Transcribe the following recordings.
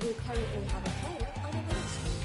We currently have a player on a road stream.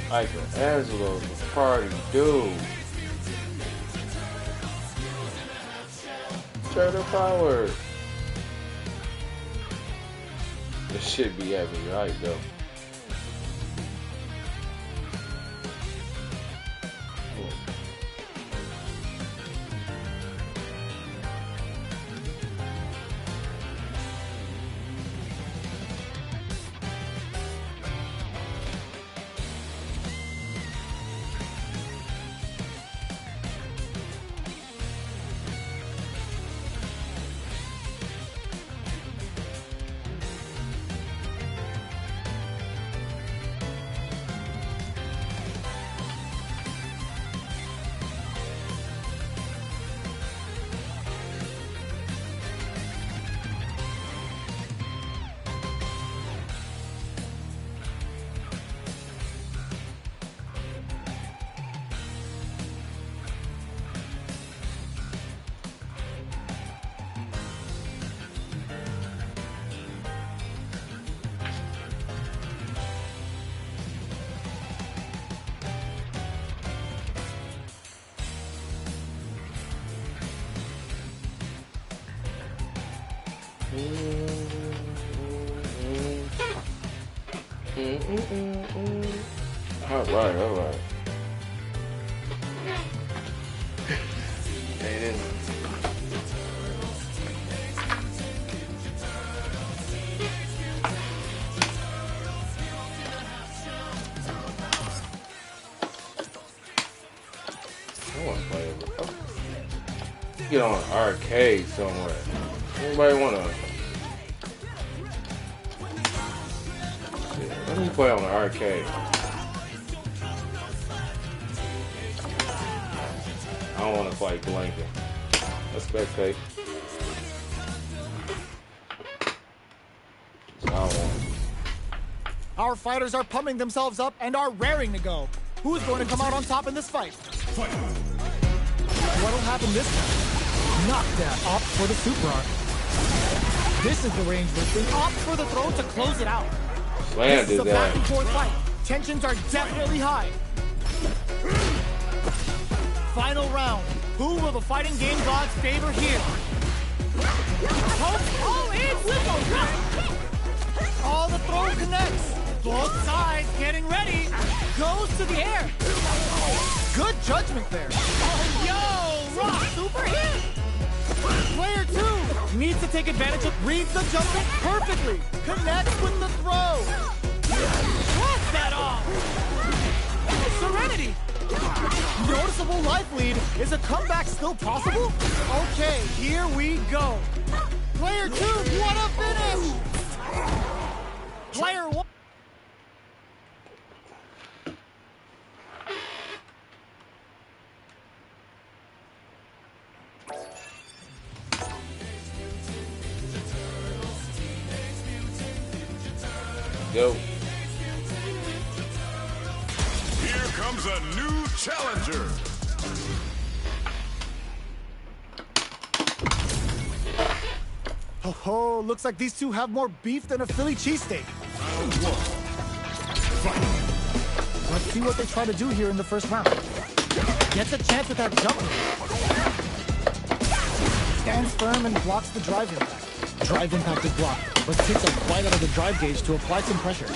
Michelangelo's a party dude. Turtle power. This shit be having me right though. All right. Hey, then. I want to play it. Get on an arcade somewhere. Anybody want to? Let me play on the arcade. I don't want to fight blanket. Let's spectate. I don't want to. Our fighters are pumping themselves up and are raring to go. Who's going to come out on top in this fight? What'll happen this time? Knockdown. Opt for the super arc. This is the range listing. Opt for the throw to close it out. This is a back and forth fight. Tensions are definitely high. Final round. Who will the fighting game gods favor here? Oh, it's with a rush. Oh, the throw connects. Both sides getting ready. Goes to the air. Good judgment there. Oh, yo, rock super hit. Player 2 needs to take advantage of, reads the jump in perfectly. Connects with the throw. What's that off? Serenity. Noticeable life lead. Is a comeback still possible? Okay, here we go. Player 2, what a finish. Player 1. Go. Here comes a new challenger. Oh, Oh, looks like these two have more beef than a Philly cheesesteak. Let's see what they try to do here in the first round. Gets a chance with that jump. Stands firm and blocks the drive impact. Drive impact is blocked, but takes a bite out of the drive gauge to apply some pressure.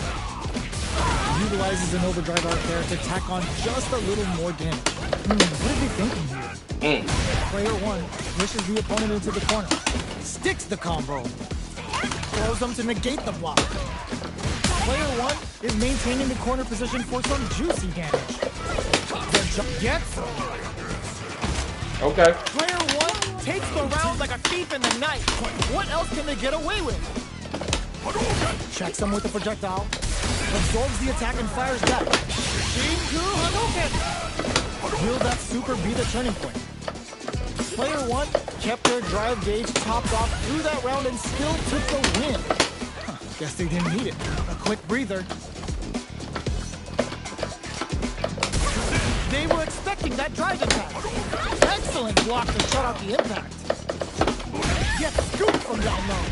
Utilizes an overdrive out there to tack on just a little more damage. What are they thinking here? Player one pushes the opponent into the corner. Sticks the combo. Throws them to negate the block. Player one is maintaining the corner position for some juicy damage. The jump gets him. Okay. Player one takes the round like a thief in the night. What else can they get away with? Checks him with a projectile. Absorbs the attack and fires back. Shinku Hadouken! Will that super be the turning point? Player one kept their drive gauge topped off through that round and still took the win. Guess they didn't need it. A quick breather. They were expecting that drive impact. Excellent block to shut out the impact. Gets scooped from down low.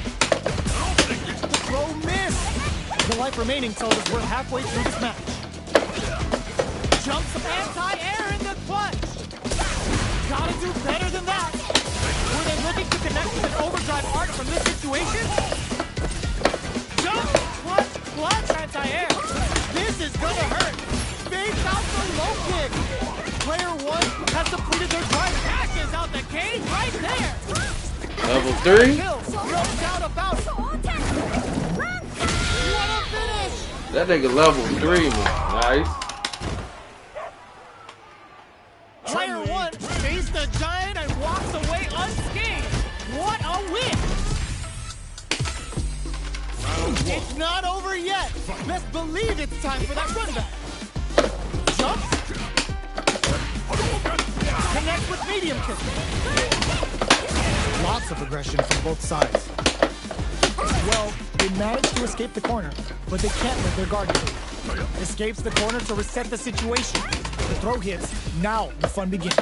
The throw missed. The life remaining tells us we're halfway through this match. Jumps anti-air in the clutch. Gotta do better than that. Were they looking to connect with an overdrive art from this situation? Jump, clutch, anti-air. This is gonna hurt. Face out the low kick. Player one has depleted their drive. Dashes out the cage right there. Level 3? No doubt about it. What a finish! That nigga level 3 was nice. Player one faced the giant and walks away unscathed. What a win! It's not over yet. Best believe it's time for that run back. Jump. Connect with medium kick. Lots of aggression from both sides. Well, they managed to escape the corner, but they can't let their guard down. Escapes the corner to reset the situation. The throw hits. Now the fun begins.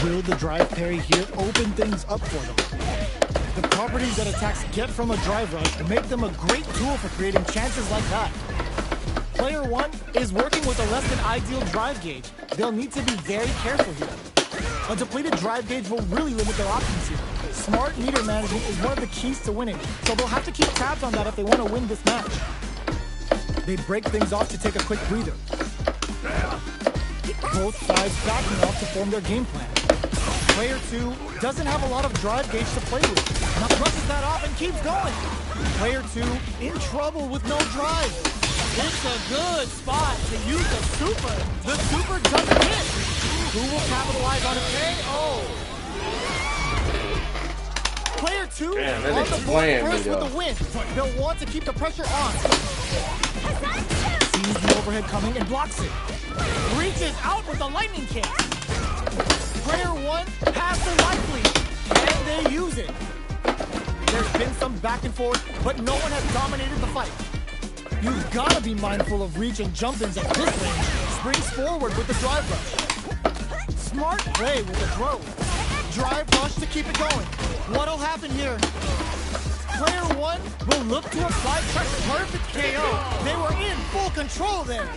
Will the drive parry here open things up for them? The properties that attacks get from a drive rush make them a great tool for creating chances like that. Player one is working with a less than ideal drive gauge. They'll need to be very careful here. A depleted drive gauge will really limit their options here. Smart meter management is one of the keys to winning, so they'll have to keep tabs on that if they want to win this match. They break things off to take a quick breather. Both sides backing off to form their game plan. Player two doesn't have a lot of drive gauge to play with. Now brushes that off and keeps going. Player two in trouble with no drive. It's a good spot to use the super. The super doesn't hit. Who will capitalize on a KO? Player two on the board first with the win. They'll want to keep the pressure on. Sees the overhead coming and blocks it. Reaches out with the lightning kick. Player one has the life lead, and they use it. There's been some back and forth, but no one has dominated the fight. You've got to be mindful of reach and jump-ins at this range. Springs forward with the drive rush. Smart play with the throw. Drive rush to keep it going. What'll happen here? Player one will look to apply pressure. Perfect KO. They were in full control there.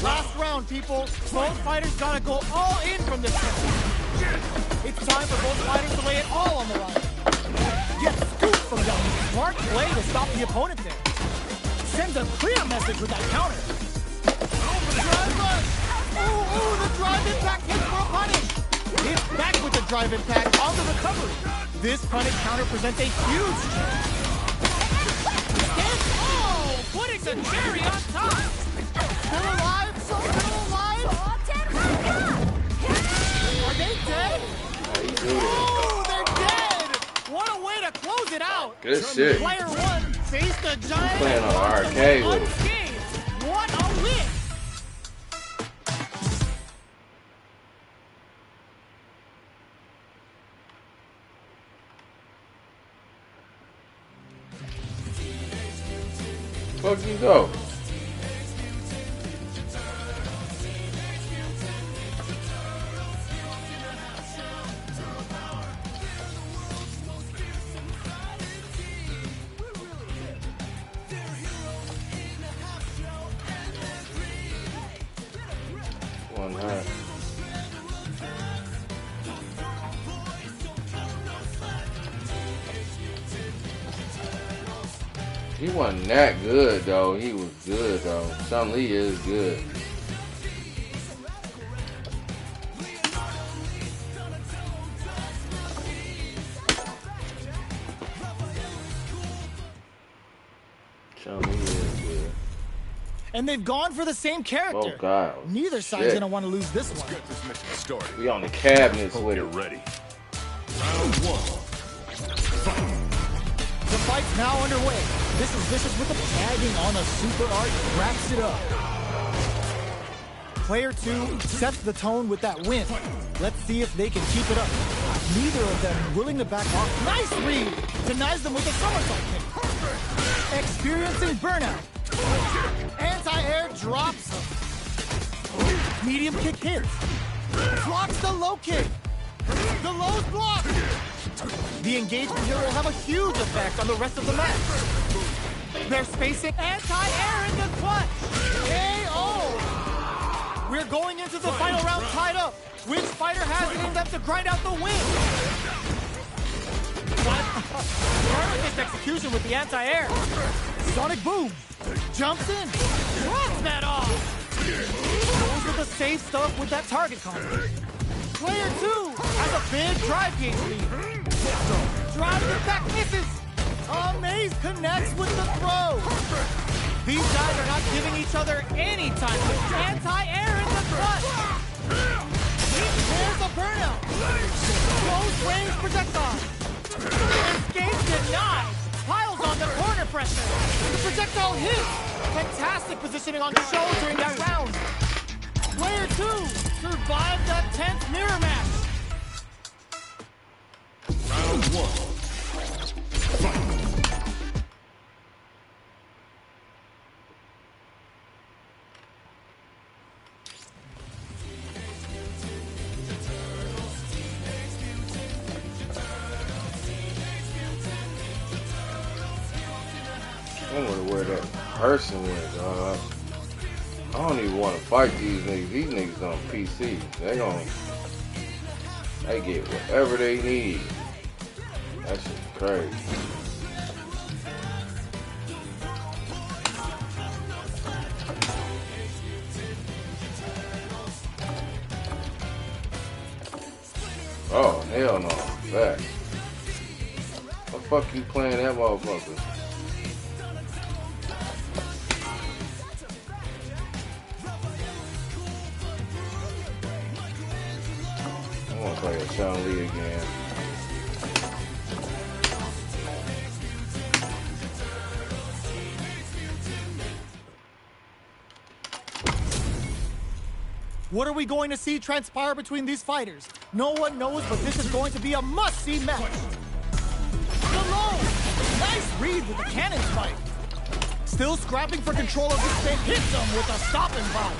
Last round, people. Both fighters gotta go all in from this one. It's time for both fighters to lay it all on the line. Get scooped from down. Smart play to stop the opponent there. Sends a clear message with that counter. Drive rush. Ooh, the drive impact hits for a punish. Hits back with the drive impact on the recovery. This punish counter presents a huge chance. Oh, putting the cherry on top. Still alive? Still alive? Are they dead? Oh, they're dead! What a way to close it out! Good shit. Player one faced the giant. Playing on arcade with unscathed. What a win! Fuck you go. on her. He wasn't that good though. He was good though. Chun-Li is good. Chun-Li is good. And they've gone for the same character. Oh God. Neither side's gonna want to lose this one. Get this mission started. We on the cabinets Hope with you're it. ready. Round one. The fight's now underway. This is Vicious with the tagging on a super art, wraps it up. Player 2 sets the tone with that win. Let's see if they can keep it up. Neither of them willing to back off. Nice read! Denies them with a somersault kick. Experiencing burnout. Anti-air drops him. Medium kick hits. Blocks the low kick. The low's blocked. The engagement here will have a huge effect on the rest of the match. They're spacing anti-air in the clutch. KO! We're going into the final round tied up. Which fighter has it in them to grind out the win? Perfect execution with the anti-air. Sonic boom. Jumps in. Drops that off. Goes with the safe stuff with that target combo. Player 2 has a big drive gauge lead. Drives it back, misses. Maze connects with the throw. These guys are not giving each other any time. Anti-air in the clutch. There's a burnout. Close range projectile. Escape denied. Piles on the corner pressure. The projectile hits. Fantastic positioning on the show during that round. Player 2 survived that tense mirror match. Round one. I wonder where that person went, dog. I don't even want to fight these niggas. These niggas on PC. They get whatever they need. That shit's crazy. Oh, hell no. Back. What the fuck you playing that motherfucker? I want to play a Chun-Li again. What are we going to see transpire between these fighters? No one knows, but this is going to be a must-see match. Stallone! Nice read with the cannon spike. Still scrapping for control of this thing. Hits him with a stopping bomb.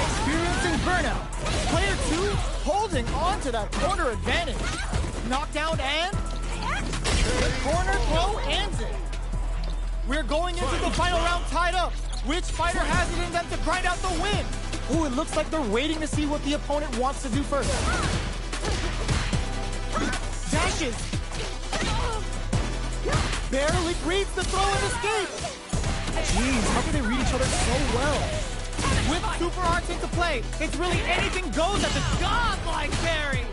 Experiencing burnout. Player 2 holding on to that corner advantage. Knockdown and the corner throw ends it. We're going into the final round tied up. Which fighter has it in them to grind out the win? Ooh, it looks like they're waiting to see what the opponent wants to do first. Dashes. Barely reads the throw and escapes. Jeez, how can they read each other so well? With super arts into play, it's really anything goes at the godlike parry.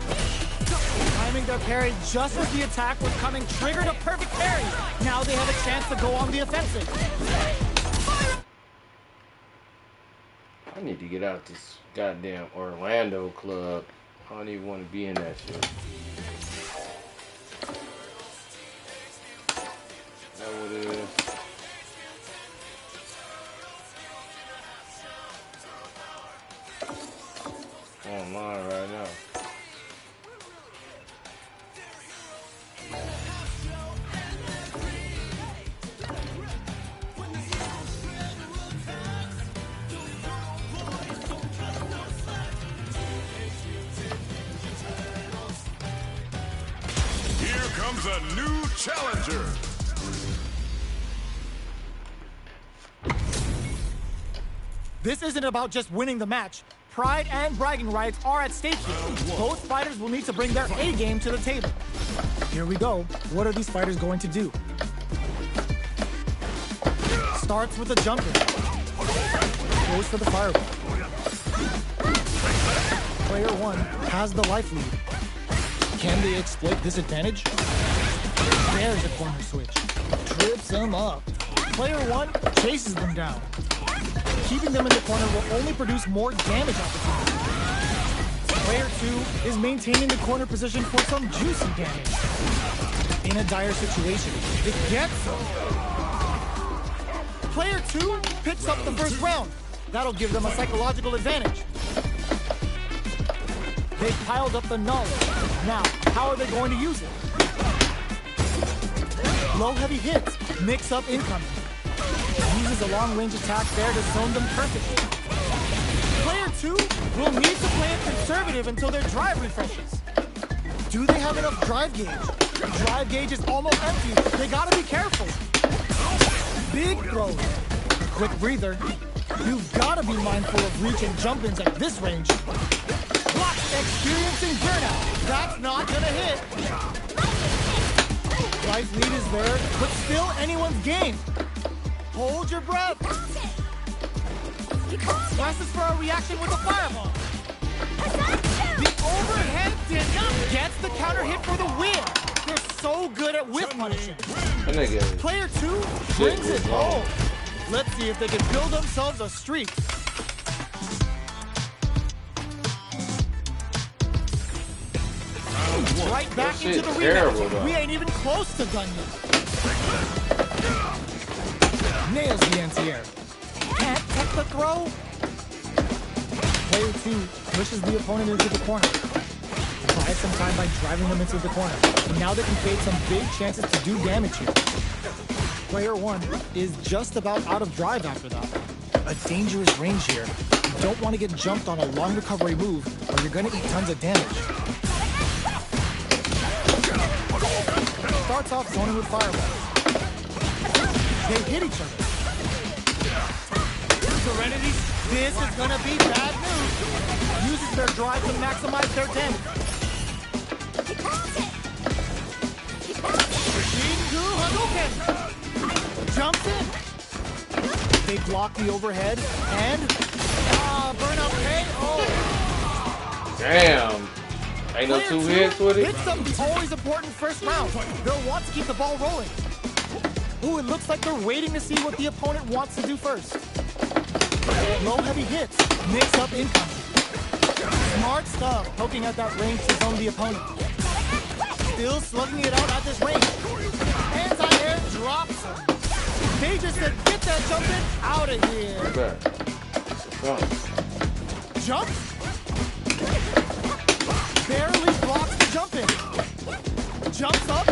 Timing their parry just as the attack was coming triggered a perfect parry. Now they have a chance to go on the offensive. I need to get out this goddamn Orlando club. I don't even want to be in that shit. That what it is. I'm online right now. Here comes a new challenger. This isn't about just winning the match. Pride and bragging rights are at stake here. Both fighters will need to bring their A game to the table. Here we go. What are these fighters going to do? Starts with a jumper. Goes for the fireball. Player 1 has the life lead. Can they exploit this advantage? There's a corner switch. Trips them up. Player 1 chases them down. Keeping them in the corner will only produce more damage opportunities. Player 2 is maintaining the corner position for some juicy damage. In a dire situation, it gets them. Player 2 picks up the first round. That'll give them a psychological advantage. They piled up the knowledge. Now, how are they going to use it? Low heavy hits, mix up incoming. Uses a long-range attack there to zone them perfectly. Player 2 will need to play it conservative until their drive refreshes. Do they have enough drive gauge? Drive gauge is almost empty. They gotta be careful. Big throws. A quick breather. You've gotta be mindful of reach and jump-ins at this range. Block, experiencing burnout. That's not gonna hit. Life lead is there, but still anyone's game. Hold your breath. Presses for a reaction with a fireball. The overhead deny gets the counter hit for the win. They're so good at whiff punishing. Player 2 brings it home. Let's see if they can build themselves a streak. Right back into the rematch. We ain't even close to done yet. Nails the anti-air. Can't tech the throw. Player 2 pushes the opponent into the corner. Buys some time by driving them into the corner. And now they can create some big chances to do damage here. Player 1 is just about out of drive after that. A dangerous range here. You don't want to get jumped on a long recovery move or you're going to eat tons of damage. Starts off zoning with fireballs. They hit each other. Serenity, this is gonna be bad news. Uses their drive to maximize their damage. Shingu Hadouken! Jumps in. They block the overhead and burnout K. Oh. Damn. Ain't no two hits with it. Hits up the always important first round. They'll want to keep the ball rolling. Ooh, it looks like they're waiting to see what the opponent wants to do first. Low heavy hits, mix up incoming. Smart stuff, poking at that range to zone the opponent. Still slugging it out at this range. Anti-air drops him. They just said, get that jump in, out of here. Jump. Barely blocks the jump in. Jumps up.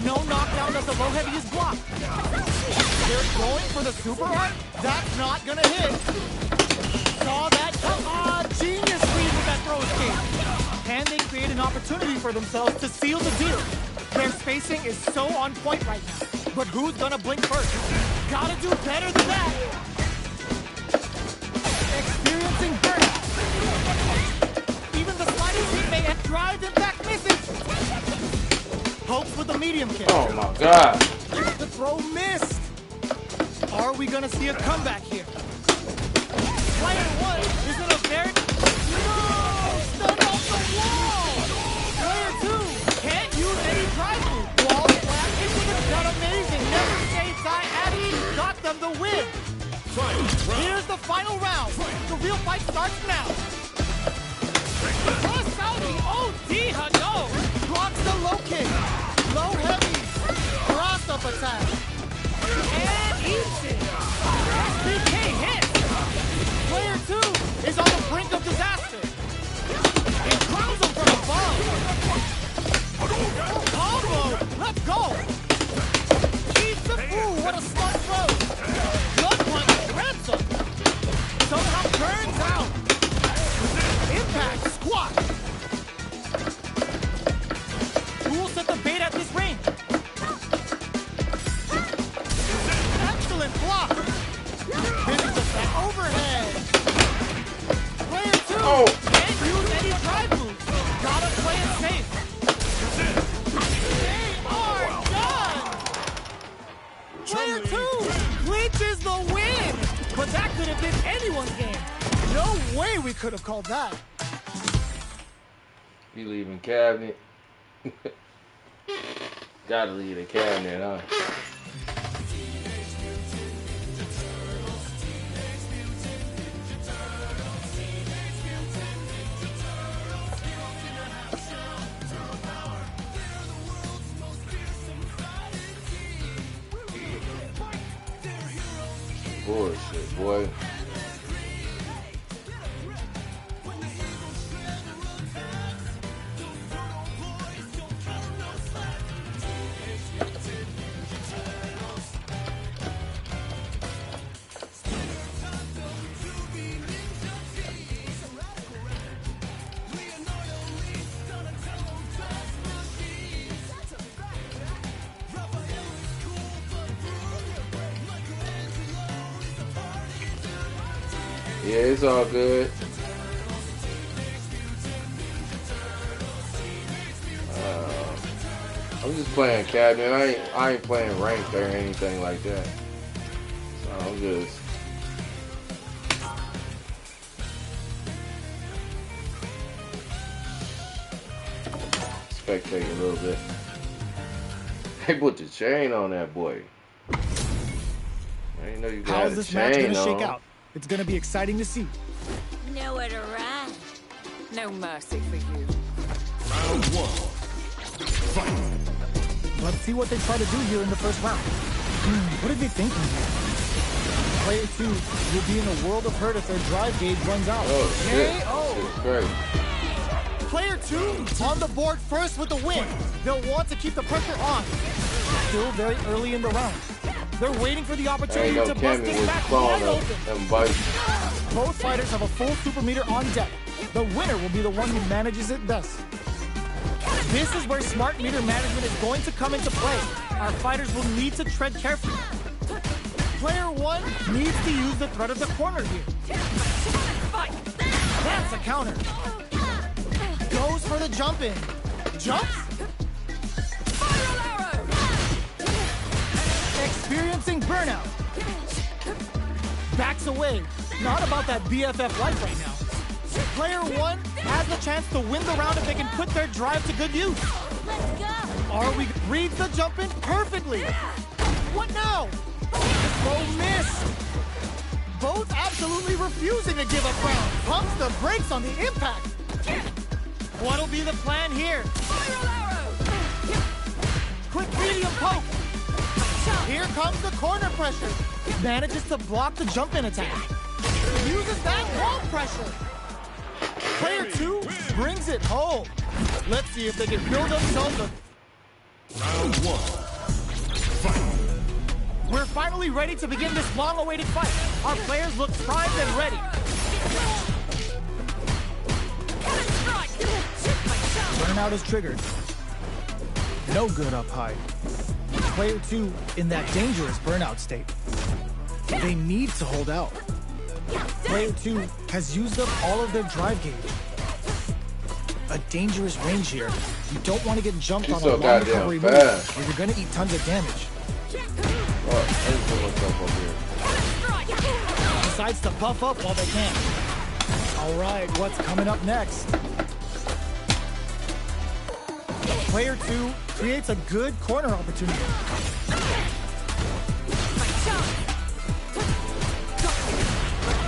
No knockdown as the low heavy is blocked. They're going for the super art. That's not gonna hit. Saw that. Genius read with that throw escape. Can they create an opportunity for themselves to seal the deal? Their spacing is so on point right now. But who's gonna blink first? Gotta do better than that. Experiencing burnout. Even the slightest hit may have drive impact misses. Hopes with the medium kick. Oh my God. The throw missed. Are we gonna see a comeback here? Player 1 is in a very... No! Stun off the wall! Player 2 can't use any drive move. Wall flat into the gun. Amazing. Never say die. Addy got them the win. Here's the final round. The real fight starts now. Cross out the OD Hado. Blocks the low kick. Low heavy. Cross up attack. And eats it. SBK hit. Player 2 is on the brink of disaster. It crowns him from above. Combo. Let's go. Keep the fool. What a smart throw. Blood punch. Ransom. Somehow burns out. Impact. Squat. we could have called that. You leaving cabinet? Gotta leave the cabinet, huh? Bullshit, boy. Yeah, it's all good. I'm just playing cabinet. I ain't playing ranked or anything like that. So I'm just spectating a little bit. They put the chain on that boy. I didn't know you got How's a this match gonna chain shake on. out? It's gonna be exciting to see. Nowhere to run. No mercy for you. Round one. Fight. Let's see what they try to do here in the first round. What are they thinking here? Player 2 will be in a world of hurt if their drive gauge runs out. Oh shit! KO. Shit's great. Player 2 on the board first with the win. They'll want to keep the pressure on. Still very early in the round. They're waiting for the I ain't opportunity know to bust Cammy this was match clawing wide open. them bites. Both fighters have a full super meter on deck. The winner will be the one who manages it best. This is where smart meter management is going to come into play. Our fighters will need to tread carefully. Player 1 needs to use the threat of the corner here. That's a counter. Goes for the jump in. Jumps? Experiencing burnout. Backs away. Not about that BFF life right now. Player 1 has the chance to win the round if they can put their drive to good use. Let's go. Are we reads the jump in perfectly? What now? Oh, miss. Both absolutely refusing to give up ground. Pumps the brakes on the impact. What'll be the plan here? Quick medium poke. Here comes the corner pressure. Manages to block the jump in attack. Uses that wall pressure. Player 2 brings it home. Let's see if they can build themselves a... Round one. Fight. We're finally ready to begin this long-awaited fight. Our players look primed and ready. Burnout is triggered. No good up high. Player 2 in that dangerous burnout state. They need to hold out. Player 2 has used up all of their drive gauge. A dangerous range here. You don't want to get jumped He's on so a long goddamn recovery move, fast. or you're going to eat tons of damage. Oh, let me put myself up here. Decides to buff up while they can. All right, what's coming up next? Player 2 creates a good corner opportunity.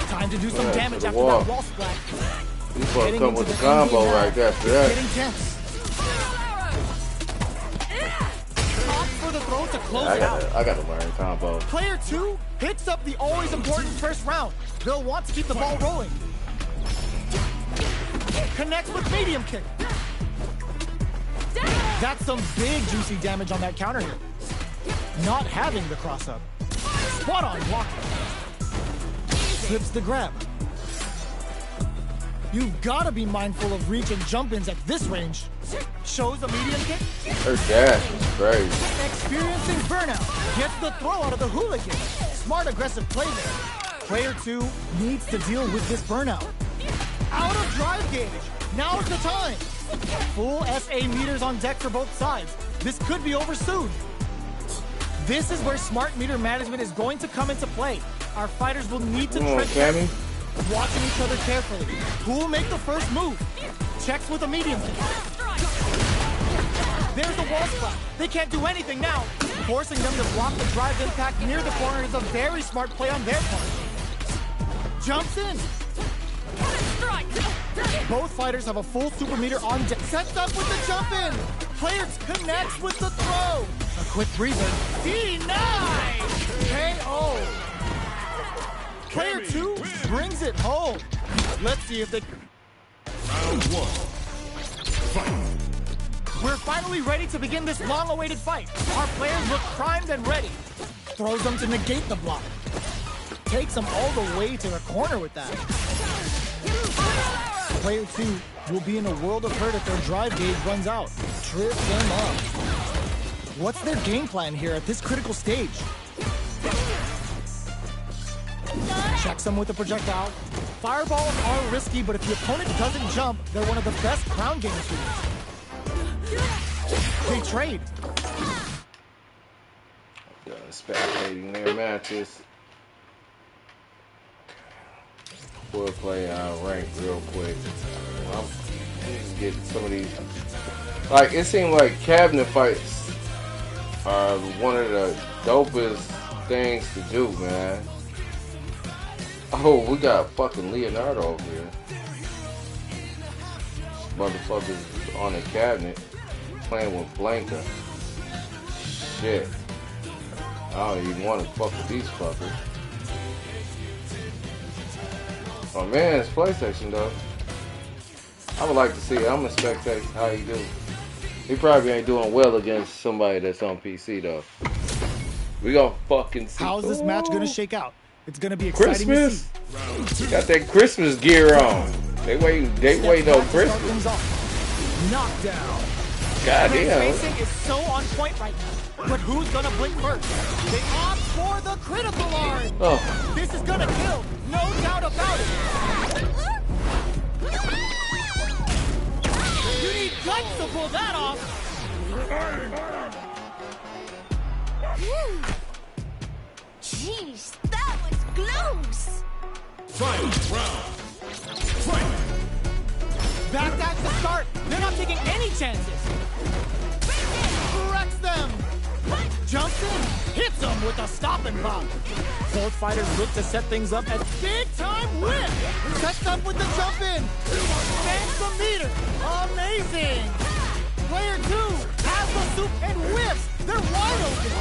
Time to do some damage to the after wall. that wall splat. He's supposed to Getting come into with the the combo ending right now. after that. Getting tense. Opts for the throw to close it out. I gotta learn combo. Player 2 picks up the always important first round. They'll want to keep the ball rolling. Connects with medium kick. That's some big juicy damage on that counter hit. Not having the cross up. Spot on blocking. Slips the grab. You've got to be mindful of reach and jump-ins at this range. Shows a medium kick. Her dash is crazy. Experiencing burnout. Gets the throw out of the hooligan. Smart aggressive play there. Player 2 needs to deal with this burnout. Out of drive gauge. Now's the time. Full SA meters on deck for both sides. This could be over soon. This is where smart meter management is going to come into play. Our fighters will need to Come on, tread carefully. Cammy. watching each other carefully. Who will make the first move? Checks with a medium. There's the wall spot. They can't do anything now. Forcing them to block the drive impact near the corner is a very smart play on their part. Jumps in. Both fighters have a full super meter on deck. Sets up with the jump in. Player connects with the throw. A quick breather. Denied. KO. Player 2 brings it home. Let's see if they... Round 1. Fight. We're finally ready to begin this long-awaited fight. Our players look primed and ready. Throws them to negate the block. Takes them all the way to the corner with that. Player 2 will be in a world of hurt if their drive gauge runs out. Trip them up. What's their game plan here at this critical stage? Checks them with a projectile. Fireballs are risky, but if the opponent doesn't jump, they're one of the best ground game tools. They trade. Spectating their matches. We'll play rank real quick. I'm just getting some of these. Like, it seemed like cabinet fights are one of the dopest things to do, man. Oh, we got fucking Leonardo over here. Motherfuckers on the cabinet playing with Blanca. Shit. I don't even want to fuck with these fuckers. My man's PlayStation though. I would like to see it. I'm gonna spectate how he do. He probably ain't doing well against somebody that's on PC though. We gonna fucking see. How's this match gonna shake out? It's gonna be exciting Christmas? to see. Got that Christmas gear on. They wait on Christmas. Knockdown. Goddamn. Racing is so on point right now. But who's gonna blink first? They opt for the critical arm. Oh. This is gonna kill, no doubt about it. You need guts to pull that off. Jeez, that was close. Fight round. Fight. Backdash to start. They're not taking any chances. Wrecks them. Jumps in. Hits them with a stop and pop. Both fighters look to set things up as big time whip. Sets up with the jump in. Stands the meter. Amazing. Player 2 has the soup and whips. They're wide open.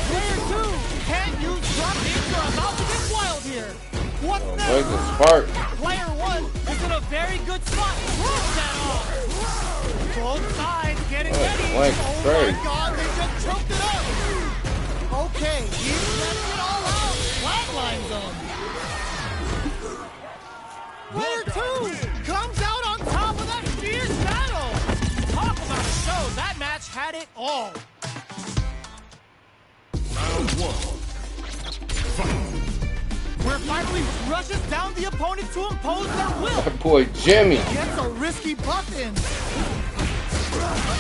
Player 2 can't use drop kicks. They're about to get wild here. What's next? Spark. Player 1 is in a very good spot. Throws that off. Both sides getting ready. Oh my God, they just choked it up. Okay, he's left it all out. Flatline zone. Player 2 comes out on top of that fierce battle. Talk about a show. That match had it all. Round 1. Fight. Where finally rushes down the opponent to impose their will. That boy Jimmy. Gets a risky buff in.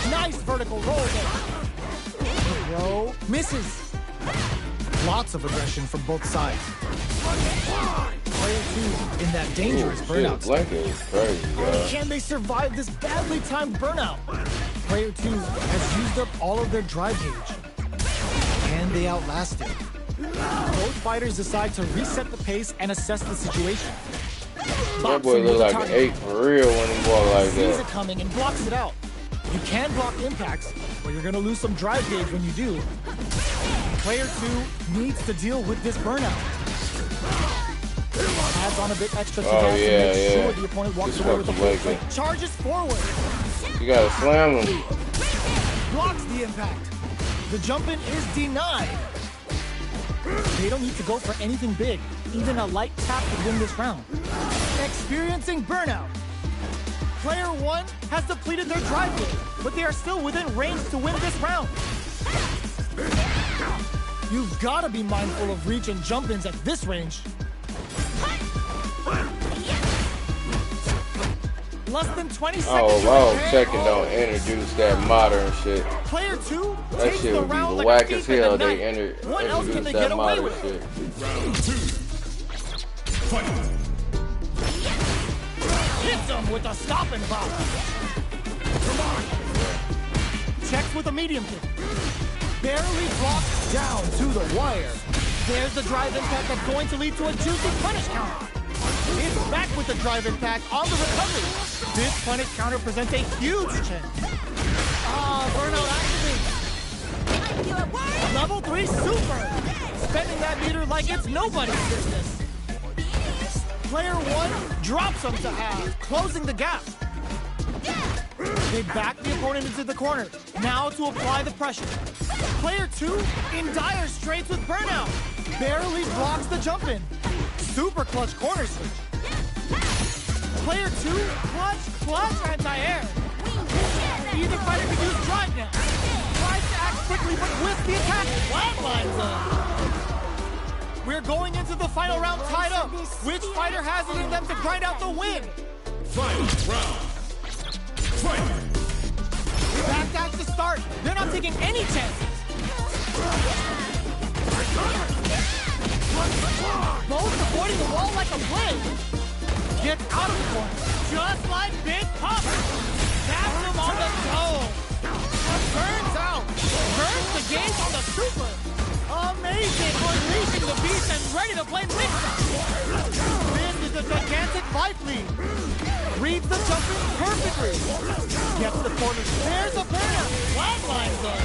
Nice vertical roll there. Throw misses. Lots of aggression from both sides. Player 2 in that dangerous burnout. Blanca is crazy, bro. Can they survive this badly timed burnout? Player 2 has used up all of their drive gauge. Can they outlast it? Both fighters decide to reset the pace and assess the situation. That boy look like an 8 for real when he walk like Sees that. it coming and blocks it out. You can block impacts, but you're gonna lose some drive gauge when you do. Player 2 needs to deal with this burnout. Adds on a bit extra to gas to make sure the opponent walks away with the full plate. Charges forward. You gotta slam him. Blocks the impact. The jump in is denied. They don't need to go for anything big. Even a light tap could win this round. Experiencing burnout. Player 1 has depleted their drive gauge, but they are still within range to win this round. You've got to be mindful of reach and jump-ins at this range. Less than 20 seconds. Oh, checking don't introduce that modern shit. Player 2 That takes shit the would be round like whack a as thief in hell. the They night. What else can introduce they that get away modern with? shit. Round 2. Fight. Hits him with a stopping block. Come on. Checks with a medium kick. Barely blocks down to the wire. There's the drive impact that's going to lead to a juicy punish counter. It's back with the drive impact on the recovery. This punish counter presents a huge chance. Burnout activated. Level 3 super. Spending that meter like it's nobody's business. Player 1 drops him to half, closing the gap. They back the opponent into the corner. Now to apply the pressure. Player 2 in dire straits with burnout. Barely blocks the jump in. Super clutch corner switch. Player 2, clutch anti-air. Either fighter can use drive now. Tries to act quickly, but with the attack, flatlines him. We're going into the final round tied up. Which fighter has it in them to grind out the win? Final round. Fight! Backdash to start. They're not taking any chances. Both avoiding the wall like a blade. Gets out of the corner. Just like Big Papa. Taps him on the toe. Burns out. Burns the gauge on the super. Amazing. Unleashing the beast and ready to play mix-up. This is a gigantic life lead. Reads the jumper perfectly. Gets the corner. There's a burnout. Flatlines them.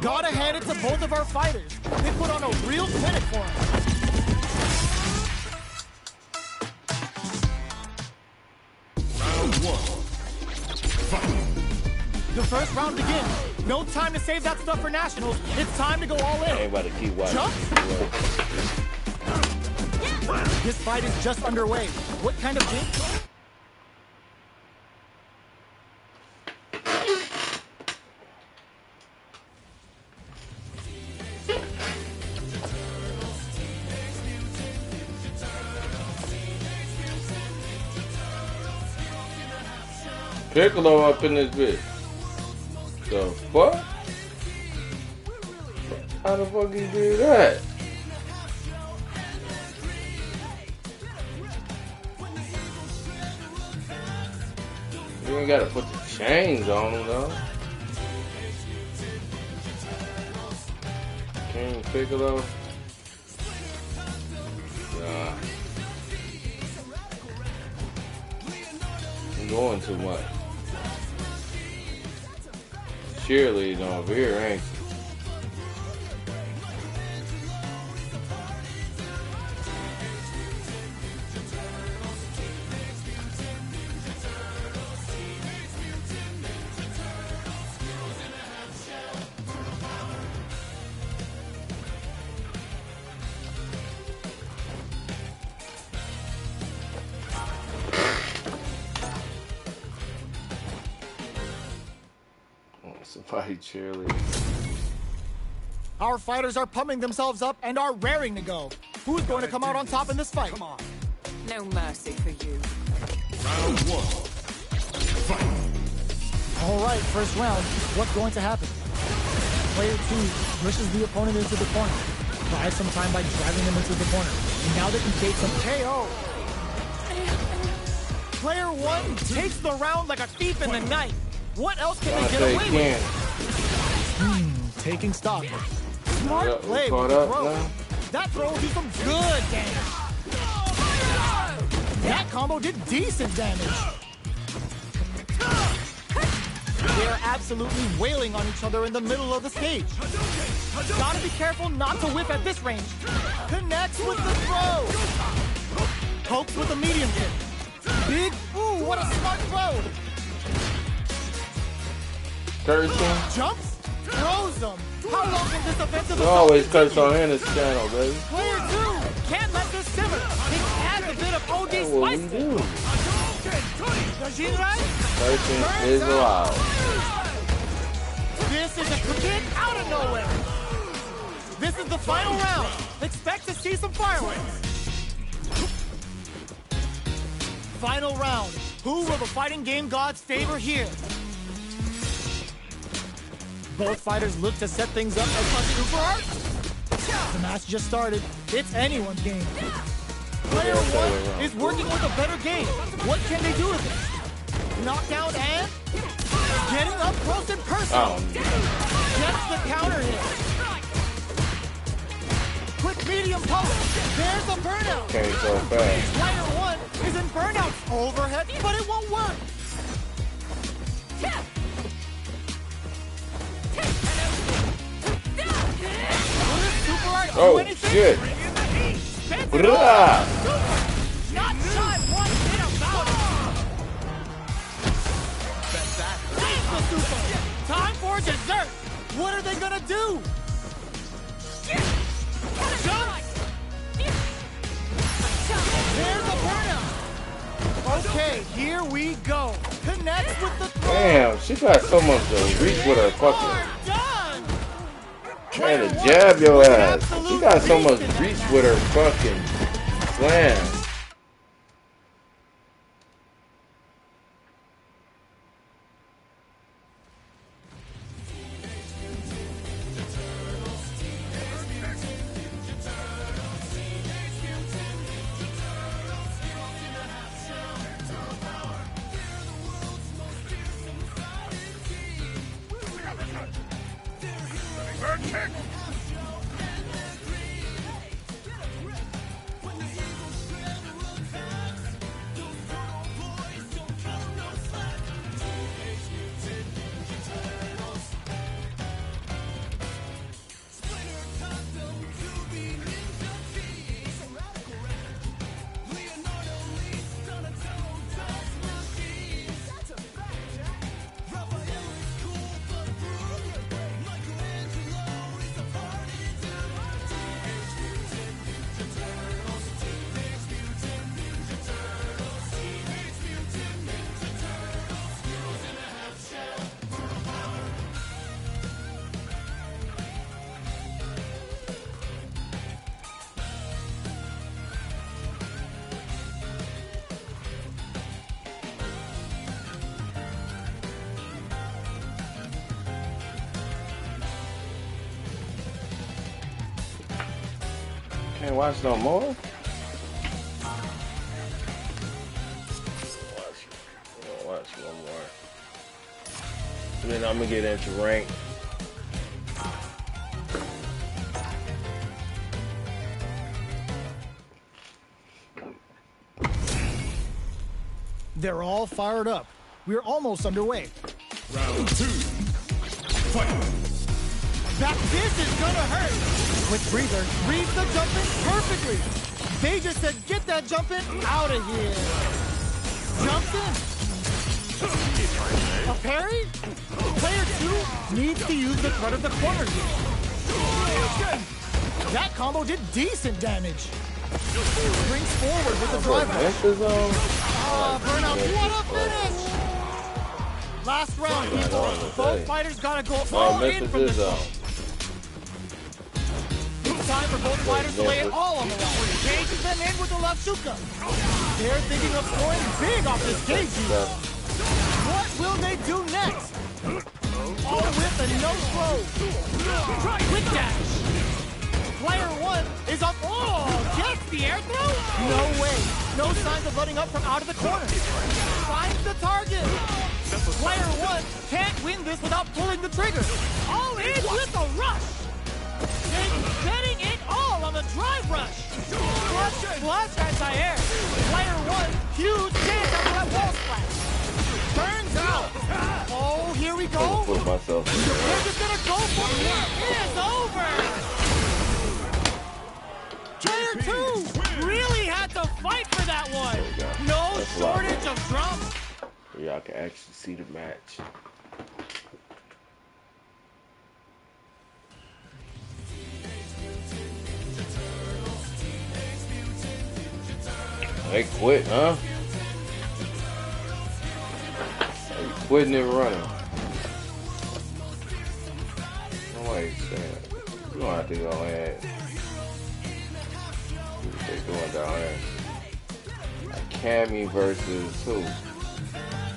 Gotta hand it to both of our fighters. They put on a real clinic for us. Round 1. Fight! The first round begins. No time to save that stuff for nationals. It's time to go all in. Everybody keep watching. Jump. This fight is just underway. What kind of game? Piccolo up in this bitch. The fuck? How the fuck you do that? You ain't gotta put the chains on him though. King Piccolo. Nah. I'm going too much. Cheerleading over here, ain't you? Somebody cheerleading. Our fighters are pumping themselves up and are raring to go. Who's going to come out on top in this fight? Come on. No mercy for you. Round 1. Fight! All right, first round. What's going to happen? Player 2 pushes the opponent into the corner. Buys some time by driving them into the corner. And now they can take some KO. Player 1 takes the round like a thief in the night. What else can they get away with? Taking stock. Smart play with the throw. That throw will do some good damage. That combo did decent damage. They are absolutely wailing on each other in the middle of the stage. Gotta be careful not to whiff at this range. Connects with the throw. Pokes with a medium kick. Big, ooh, what a smart throw. Jumps, throws them. How long can this offensive You always curse on Hannah's channel, baby. Player 2 can't let this simmer. He adds a bit of OD That's what we spice. do. Cursing Burns is out. allowed. This is a kick out of nowhere. This is the final round. Expect to see some fireworks. Final round. Who will the fighting game gods favor here? Both fighters look to set things up as much super art. The match just started. It's anyone's game. Player 1 is working with a better game. What can they do with it? Knockdown and getting up close and personal. Gets the counter hit. Quick medium post. There's the burnout. Came so fast. Player 1 is in burnout. Overhead, but it won't work. Oh, shit. Blah. Not shy one bit about it. Time for dessert. What are they gonna do? Jump. There's the burnout. Okay, here we go. Connects with the throw. Damn, she got so much to reach with her fucking. Trying to jab your ass. She got so much reach with her fucking slam. Can't watch no more? Watch one more. And then I'm gonna get into rank. They're all fired up. We're almost underway. Round 2. Fight. That this is gonna hurt. Quick breather, reads the jump in perfectly. They just said, get that jump in out of here. Jumps in. A parry? Player 2 needs to use the cut of the corner here. That combo did decent damage. Brings forward with the driver. Burnout, what a finish! Last round, people. Both fighters gotta go all in from this one. Time for both fighters to lay it all on the line. Cages them in with the left shuka. They're thinking of scoring big off this cage. What will they do next? All with a no throw. Quick dash. Player 1 is up. Oh, gets the air throw? No way. No signs of letting up from out of the corner. Finds the target. Player 1 can't win this without pulling the trigger. All in with a rush. Betting it all on the drive rush. Flush anti-air. Player 1, huge chance after that wall splash. Turns out. Oh, here we go. They're just gonna go for it. It's over. Player 2 really had to fight for that one. No shortage of drama. Y'all can actually see the match. They quit, huh? They quitting and running. No way, you don't have to go ahead. What they doing down there? Like Cammy versus who?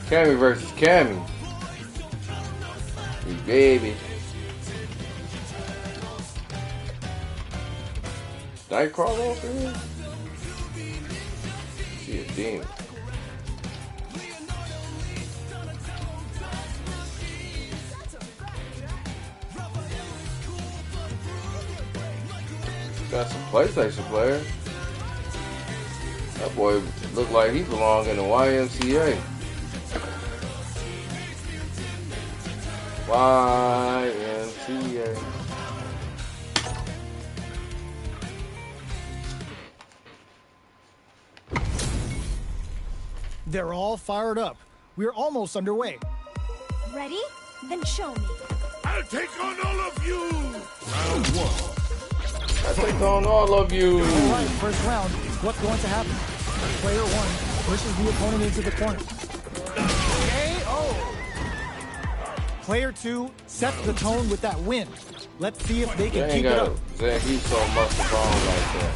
Cammy versus Cammy. You baby. Nightcrawler over here? demon. Got some PlayStation players. That boy look like he belong in the YMCA. YMCA. They're all fired up. We're almost underway. Ready? Then show me. I'll take on all of you. Round one. I take on all of you. All right, first round. What's going to happen? Player one pushes the opponent into the corner. KO. Player two sets the tone with that win. Let's see if they can keep it up. He's so much wrong like that.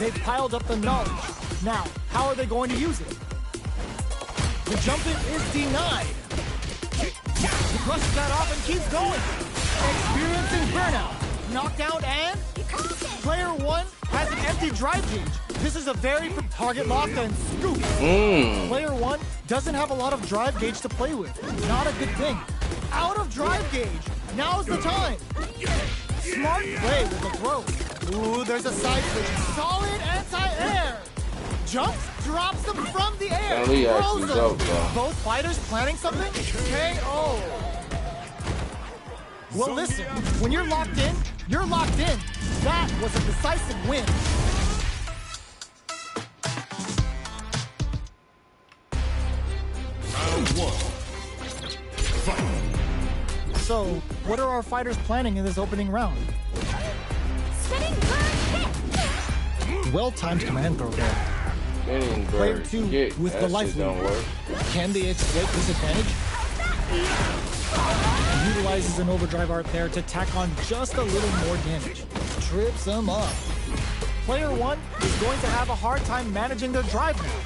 They've piled up the knowledge. Now, how are they going to use it? The jump in is denied. He brushes that off and keeps going. Experiencing burnout. Knockdown and player one has an empty drive gauge. This is a very target locked and scoop. Player one doesn't have a lot of drive gauge to play with. Not a good thing. Out of drive gauge. Now's the time. Smart play with the throw. Ooh, there's a side switch. Solid anti-air. Jumps, drops them from the air. Throws them. Both fighters planning something? KO. Well, listen, when you're locked in, you're locked in. That was a decisive win. Round one. Fight. So, what are our fighters planning in this opening round? Spinning bird hit. Well-timed command throw there. Player two with the life lead. Can they exploit this advantage? Utilizes an overdrive art there to tack on just a little more damage. Trips them up. Player one is going to have a hard time managing their drive now.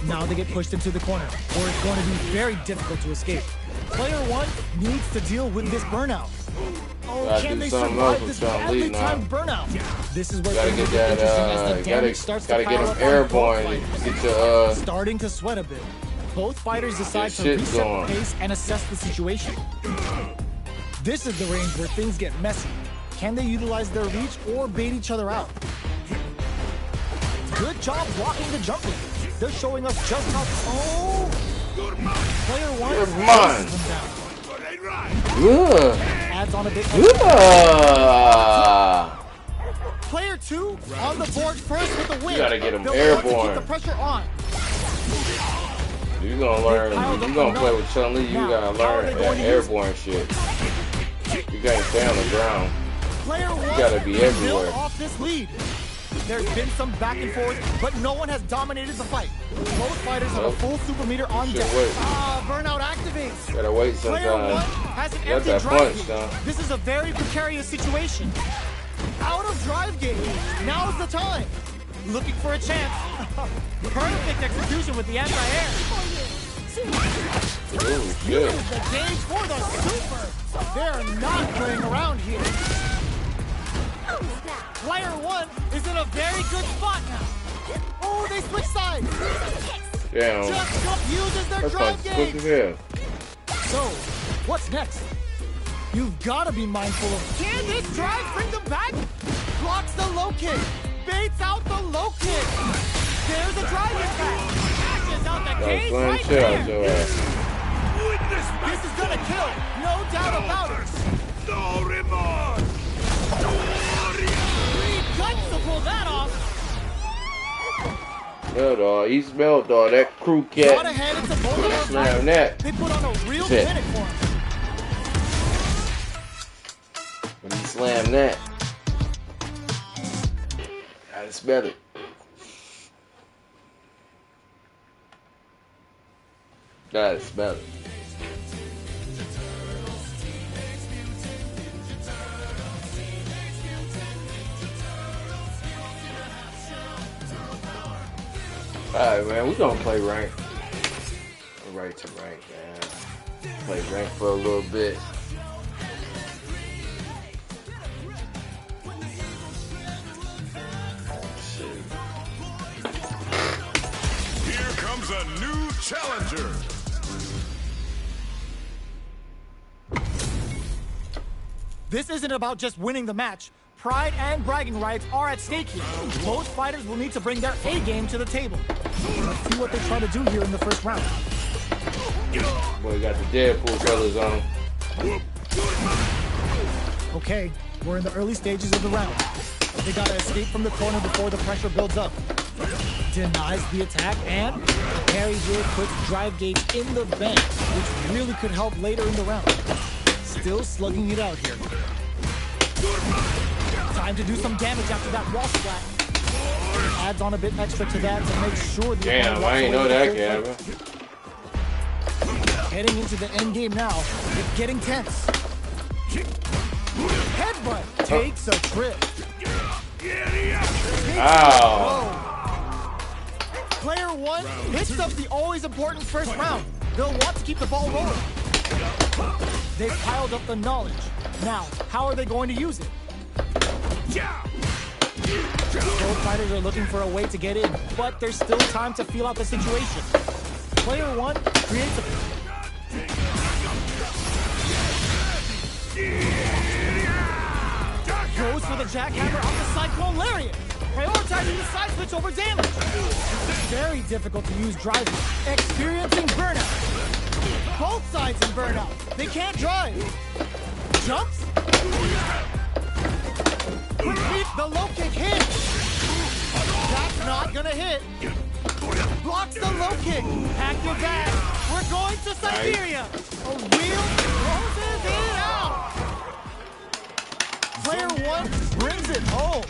Now they get pushed into the corner, or it's going to be very difficult to escape. Player one needs to deal with this burnout. Oh, can they survive this badly timed burnout? This is where things get interesting as the damage starts to pile up on both fighters. Starting to sweat a bit. Both fighters decide to reset the pace and assess the situation. This is the range where things get messy. Can they utilize their reach or bait each other out? Good job blocking the jumping. They're showing us just how... Oh! Player one adds on a bit. Player two on the board first with the win. You gotta get him airborne. Keep the pressure on. You're gonna learn. You're gonna play with Chun-Li. You gotta learn that airborne shit. You gotta stay on the ground. Player one, you gotta be everywhere. Off this lead. There's been some back and forth, but no one has dominated the fight. Both fighters have a full super meter on deck. Burnout activates. Gotta wait sometimes. Player one has an empty drive gauge. This is a very precarious situation. Out of drive gauge. Now's the time. Looking for a chance. Perfect execution with the anti-air. Use the gauge for the super. They're not playing around here. Player one is in a very good spot now. Oh, they switch sides. Damn. Just uses their drive gauge. So, what's next? You've got to be mindful of... Can this drive bring them back? Blocks the low kick. Baits out the low kick. There's a drive attack. Smashes out the cage right there. This is going to kill. No doubt about it. No remorse. Guts to pull that off. No, dog. He smelled, dog. That crew cat. Slam that. They put on a real clinic for him. When he slammed that, gotta smell it. Gotta smell it. Alright, man, we gonna play rank. We're right to rank, man. Play rank for a little bit. Here comes a new challenger. This isn't about just winning the match. Pride and bragging rights are at stake here. Both fighters will need to bring their A game to the table. Let's see what they try to do here in the first round. Boy, got the Deadpool colors on. Okay, we're in the early stages of the round. They gotta escape from the corner before the pressure builds up. Denies the attack, and parry here puts drive gauge in the bank, which really could help later in the round. Still slugging it out here. Time to do some damage after that wall splat. Adds on a bit extra to that to make sure the Damn, I ain't know that, Gavin. Heading into the end game now, it's getting tense. Headbutt takes a trip. Ow. Player one hits up the always important first round. They'll want to keep the ball rolling. They've piled up the knowledge. Now, how are they going to use it? Both fighters are looking for a way to get in, but there's still time to feel out the situation. Player one creates a... Goes for the jackhammer off the cyclone lariat, prioritizing the side switch over damage. Very difficult to use driving, experiencing burnout. Both sides in burnout. They can't drive. Jumps. Quick, the low kick hits. That's not gonna hit. Blocks the low kick. Pack your bag. We're going to Siberia. A wheel closes it out. Player one brings it home.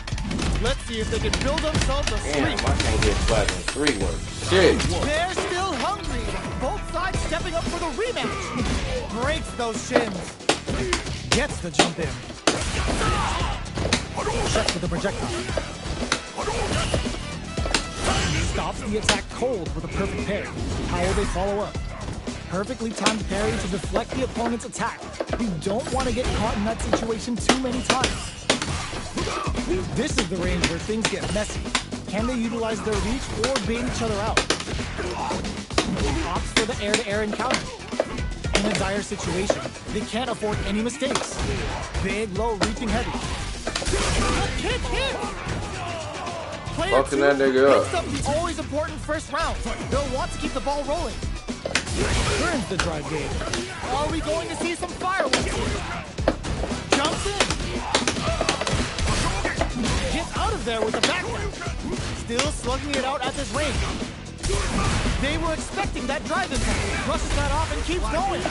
Let's see if they can build themselves a streak. Damn, I can't get flat in 3 work. Shit. They're still hungry. Both sides stepping up for the rematch. Breaks those shins. Gets the jump in. Checks with the projectile. Stops the attack cold with a perfect parry. How will they follow up? Perfectly timed parry to deflect the opponent's attack. You don't want to get caught in that situation too many times. This is the range where things get messy. Can they utilize their reach or bait each other out? Opts for the air-to-air encounter. In a dire situation, they can't afford any mistakes. Big, low, reaching heavy. Kick hit! Player Fucking that nigga up. picks up the always important first round. They'll want to keep the ball rolling. Turns the drive gauge. Are we going to see some fireworks here? Jumps in. Gets out of there with a background. Still slugging it out at this range. They were expecting that drive impact. Brushes that off and keeps going.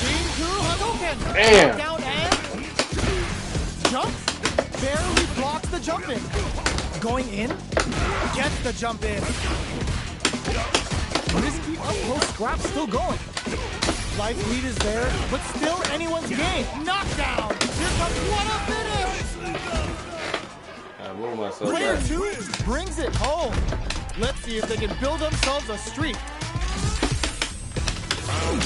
Shinku Hadouken. Damn. Down and jumps. Barely blocks the jump in. Going in. Gets the jump in. Risky up-close scrap still going. Life lead is there, but still anyone's game. Knockdown. Here comes What Up finish. I move myself Player back. two brings it home. Let's see if they can build themselves a streak.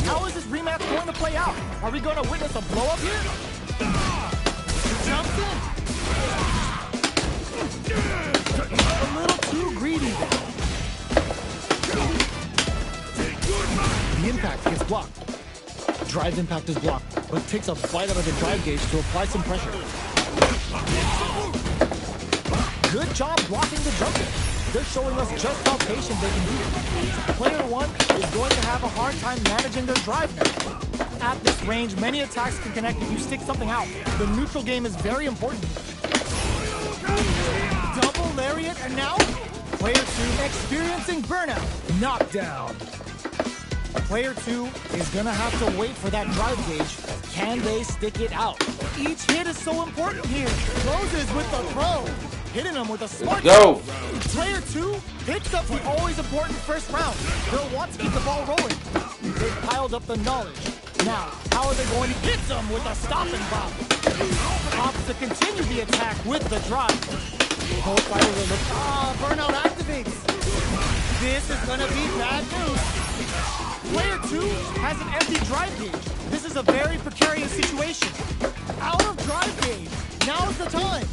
How is this rematch going to play out? Are we going to witness a blow-up here? Jumps in. A little too greedy there. The impact gets blocked. Drive impact is blocked, but takes a bite out of the drive gauge to apply some pressure. Good job blocking the jump in. They're showing us just how patient they can be. Player one is going to have a hard time managing their drive now. At this range, many attacks can connect if you stick something out. The neutral game is very important. Double lariat, and now player two experiencing burnout. Knockdown. Player two is gonna have to wait for that drive gauge. Can they stick it out? Each hit is so important here. Closes with the throw. Hitting them with a smart. Go. Player two picks up the always important first round. They'll want to keep the ball rolling. They've piled up the knowledge. Now, how are they going to get them with a stop and pop? Opts to continue the attack with the drive. Both fighters are looking. Burnout activates. This is gonna be bad news. Player two has an empty drive gauge. This is a very precarious situation. Out of drive gauge. Now's the time.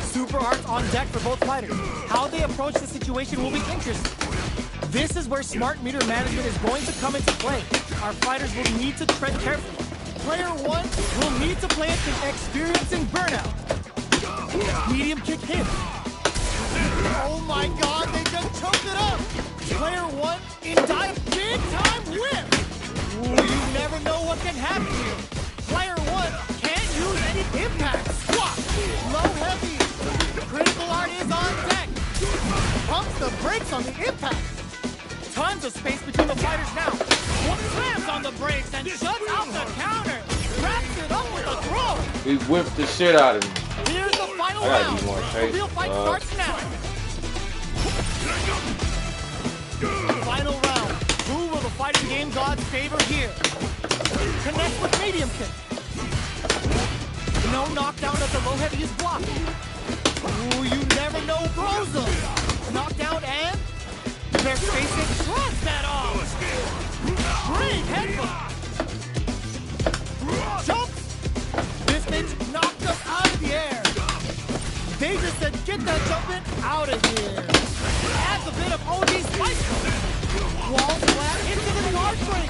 Super Arts on deck for both fighters. How they approach the situation will be interesting. This is where smart meter management is going to come into play. Our fighters will need to tread carefully. Player 1 will need to play it experiencing burnout. Medium kick hit. Oh my god, they just choked it up! Player 1 in dive big time whip! Ooh, you never know what can happen here. Player 1 can't use any impact. Squat! Low heavy. Critical art is on deck. Pumps the brakes on the impact. Tons of space between the fighters now. One slams on the brakes and shuts out the counter. Wraps it up with a throw. We whipped the shit out of him. Here's the final I gotta round. be more The patient, real fight starts now. Final round. Who will the fighting game gods favor here? Connects with medium kick. No knockdown as the low heavy is blocked. Ooh, you never know throws them. Knockdown and they're facing trust that off. Great headbutt. Jumps. This bitch knocked us out of the air. They just said, get that jumping out of here. Adds a bit of OD spice. Wall flat into the guard break.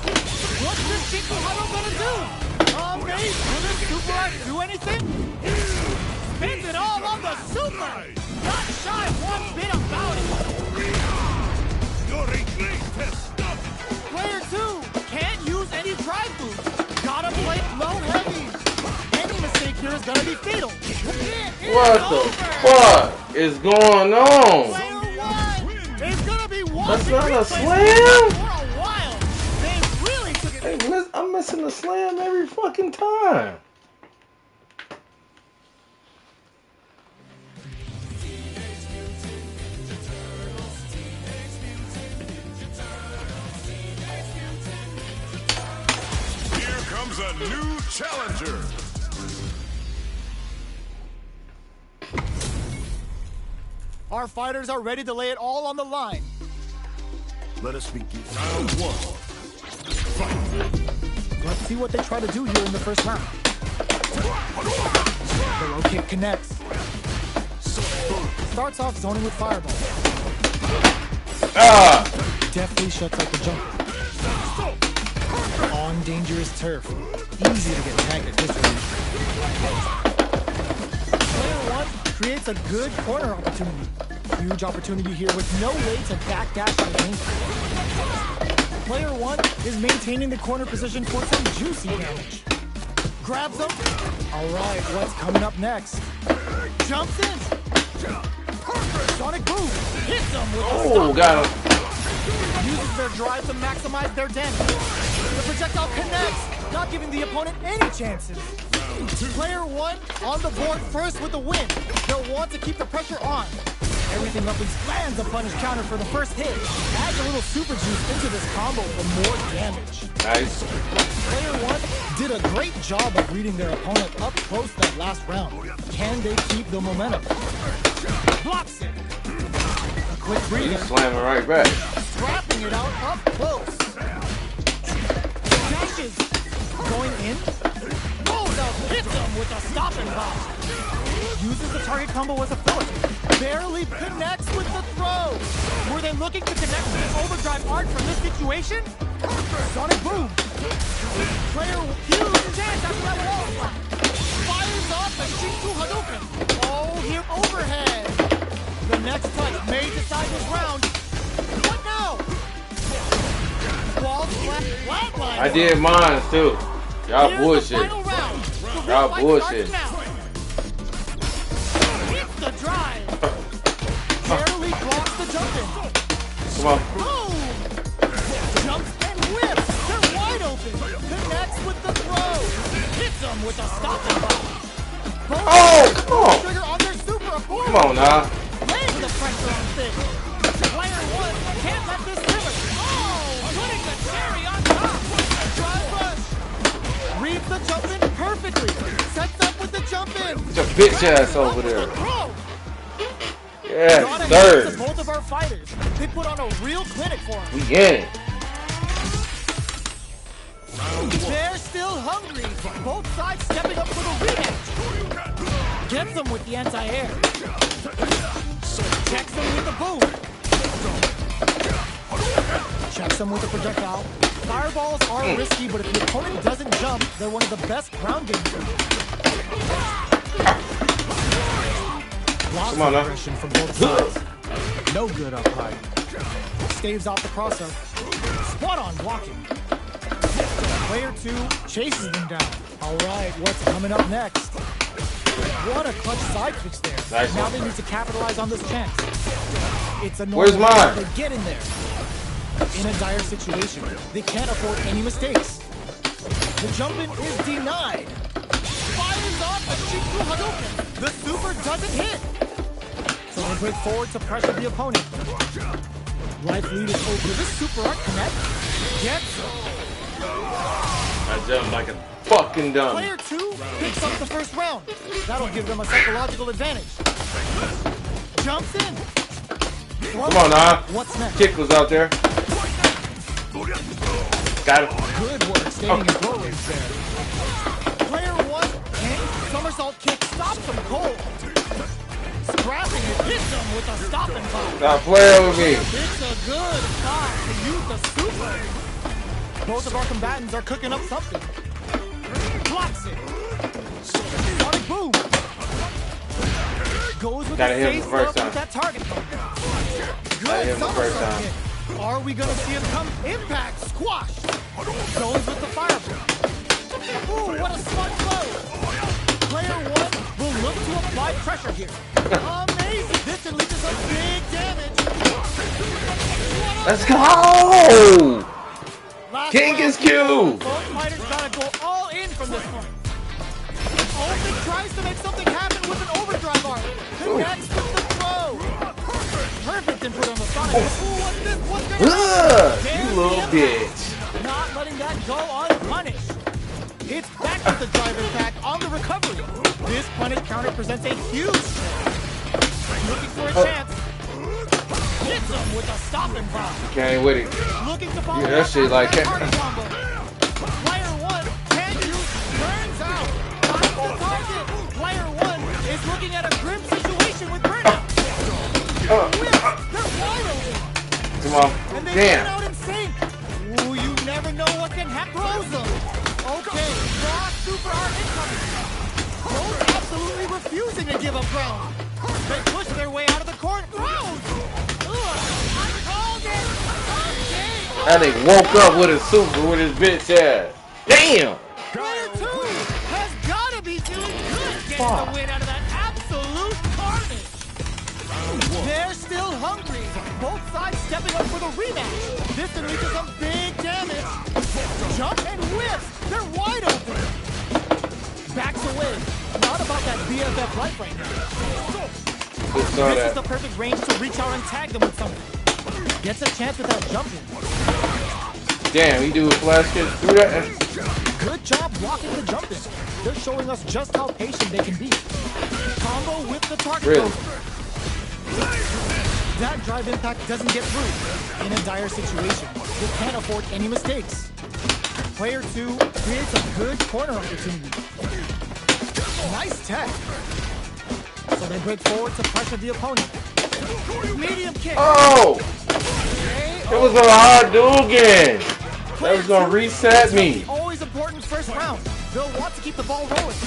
What's this Chico Huddle gonna do? Mate, will this super art do anything? Spins it all on the super. Not shy one bit about it. Player 2 can't use any drive boost. Gotta play low heavy. Any mistake here is gonna be fatal. What the fuck is going on? Player 1 is gonna be That's watching not a replays slam? for a while. They really took it. Hey, I'm missing the slam every fucking time. Here comes a new challenger. Our fighters are ready to lay it all on the line. Let us begin. Round 1. Fight. Let's see what they try to do here in the first round. The low kick connects. Starts off zoning with fireball. Ah! Deftly shuts out the jump. On dangerous turf. Easy to get tagged at this range. Player 1 creates a good corner opportunity. Huge opportunity here with no way to backdash out of danger. Player 1 is maintaining the corner position for some juicy damage. Grabs him. Alright, what's coming up next? Jumps in. Sonic boom. Hits him with a Oh, got him. uses their drive to maximize their damage. The projectile connects, not giving the opponent any chances. Player 1 on the board first with the win. They'll want to keep the pressure on. Everything up and lands a punish counter for the first hit. Adds a little super juice into this combo for more damage. Nice. Player 1 did a great job of reading their opponent up close that last round. Can they keep the momentum? Blocks it. A quick breather. He's slamming right back. Scrapping it out up close. Dashes. Going in. Rolls out. Hits him with a stop and pop. Uses the target combo as a filler. Barely connects with the throw. Were they looking to connect with an overdrive art from this situation? Sonic boom. Player huge chance after that wall slap. Fires off the Shinku Hadouken. Oh, here overhead. The next touch may decide this round. What now? Wall slap flatline. I did mine too. Y'all Here's the bullshit. final round. The real Y'all fight bullshit. starts now. Hits the drive. Barely blocks the jump in. Come on. Boom! Jumps and whips. They're wide open. Connects with the throw. Hits them with a stop and pop. Oh, come on. Trigger on their super avoid. Come on now. Laying the pressure on things. Player 1 can't let this simmer. Oh, putting the cherry on top. Drive rush. Reads the jump in perfectly. Sets up with the jump in. Get your bitch ass over there. Throw. Yeah, Got a third. hand to both of our fighters. They put on a real clinic for them. We in it. They're still hungry. Both sides stepping up for the rematch. Gets them with the anti-air. Checks them with the boom. Catch them with a projectile. Fireballs are risky, but if the opponent doesn't jump, they're one of the best ground games. Lots of aggression from both sides. No good up high. Staves off the crosser. Spot on blocking. Player 2 chases them down. Alright, what's coming up next? What a clutch side switch there. Nice now one. they need to capitalize on this chance. It's a Where's mine? to get in there. In a dire situation, they can't afford any mistakes. The jump-in is denied. Fires off a Shinku Hadouken. The super doesn't hit. So they break forward to pressure the opponent. Life lead is over. Does this super art connect? Gets him. I jumped like a fucking dumb. Player 2 picks up the first round. That'll give them a psychological advantage. Jumps in. Come on, now. What's next? Kick was out there. Got it. Good work staying in throw range there. Player 1 and somersault kick stops him cold. Scrapping it hits him with a stop and pop. Now play with me. It's a good spot to use the super. Both of our combatants are cooking up something. Blocks it. Sonic boom. Goes with Gotta the hit him face the first up time. with that target. Gotta Good hit him the first somersault time. kick. Are we gonna see him come? Impact squash. Goes with the fireball. Ooh, what a smart blow. Player 1 will look to apply pressure here. Amazing. This unleashes some big damage. Let's go! Last KingisQ! round, both fighters gotta go all in from this point. Open tries to make something happen with an overdrive arm. Connects with the throw. Perfect input on the Sonic. Ooh, what's this? What's gonna happen? You little bitch. Not letting that go unpunished. It's back with the drive impact on the recovery. This punish counter presents a huge threat. Looking for a chance. Hits him with a stop and pop. Can't with it. Looking to follow Yeah, that shit like that target combo. Player 1 can use burns out. Finds the target. Player 1 is looking at a grim situation with burnout. Whips, they're wide open. Come on. And they turn Damn. out in sync. Ooh, you never know what can happen. Throws them. Okay, raw super art incoming. Both absolutely refusing to give up ground. They push their way out of the court. Throws. Ugh, I called it. Okay. That nigga woke up with a super with his bitch ass. Damn. Player 2 has got to be feeling good getting the win out of that absolute carnage. They're still hungry. Both sides stepping up for the rematch. This unleashes some big damage. Jump and whips. They're wide open. Backs away. Not about that BFF life right now. Just saw This is that. the perfect range to reach out and tag them with something. Gets a chance with that jump in. Damn, he do a flash kick through that. Good job blocking the jump in. They're showing us just how patient they can be. Combo with the target. Really? That drive impact doesn't get through. In a dire situation, they can't afford any mistakes. Player 2 creates a good corner opportunity. Nice tech. So they break forward to pressure the opponent. Medium kick. Oh! It was a hard do again. That was gonna reset me. Always important first round. They'll want to keep the ball rolling.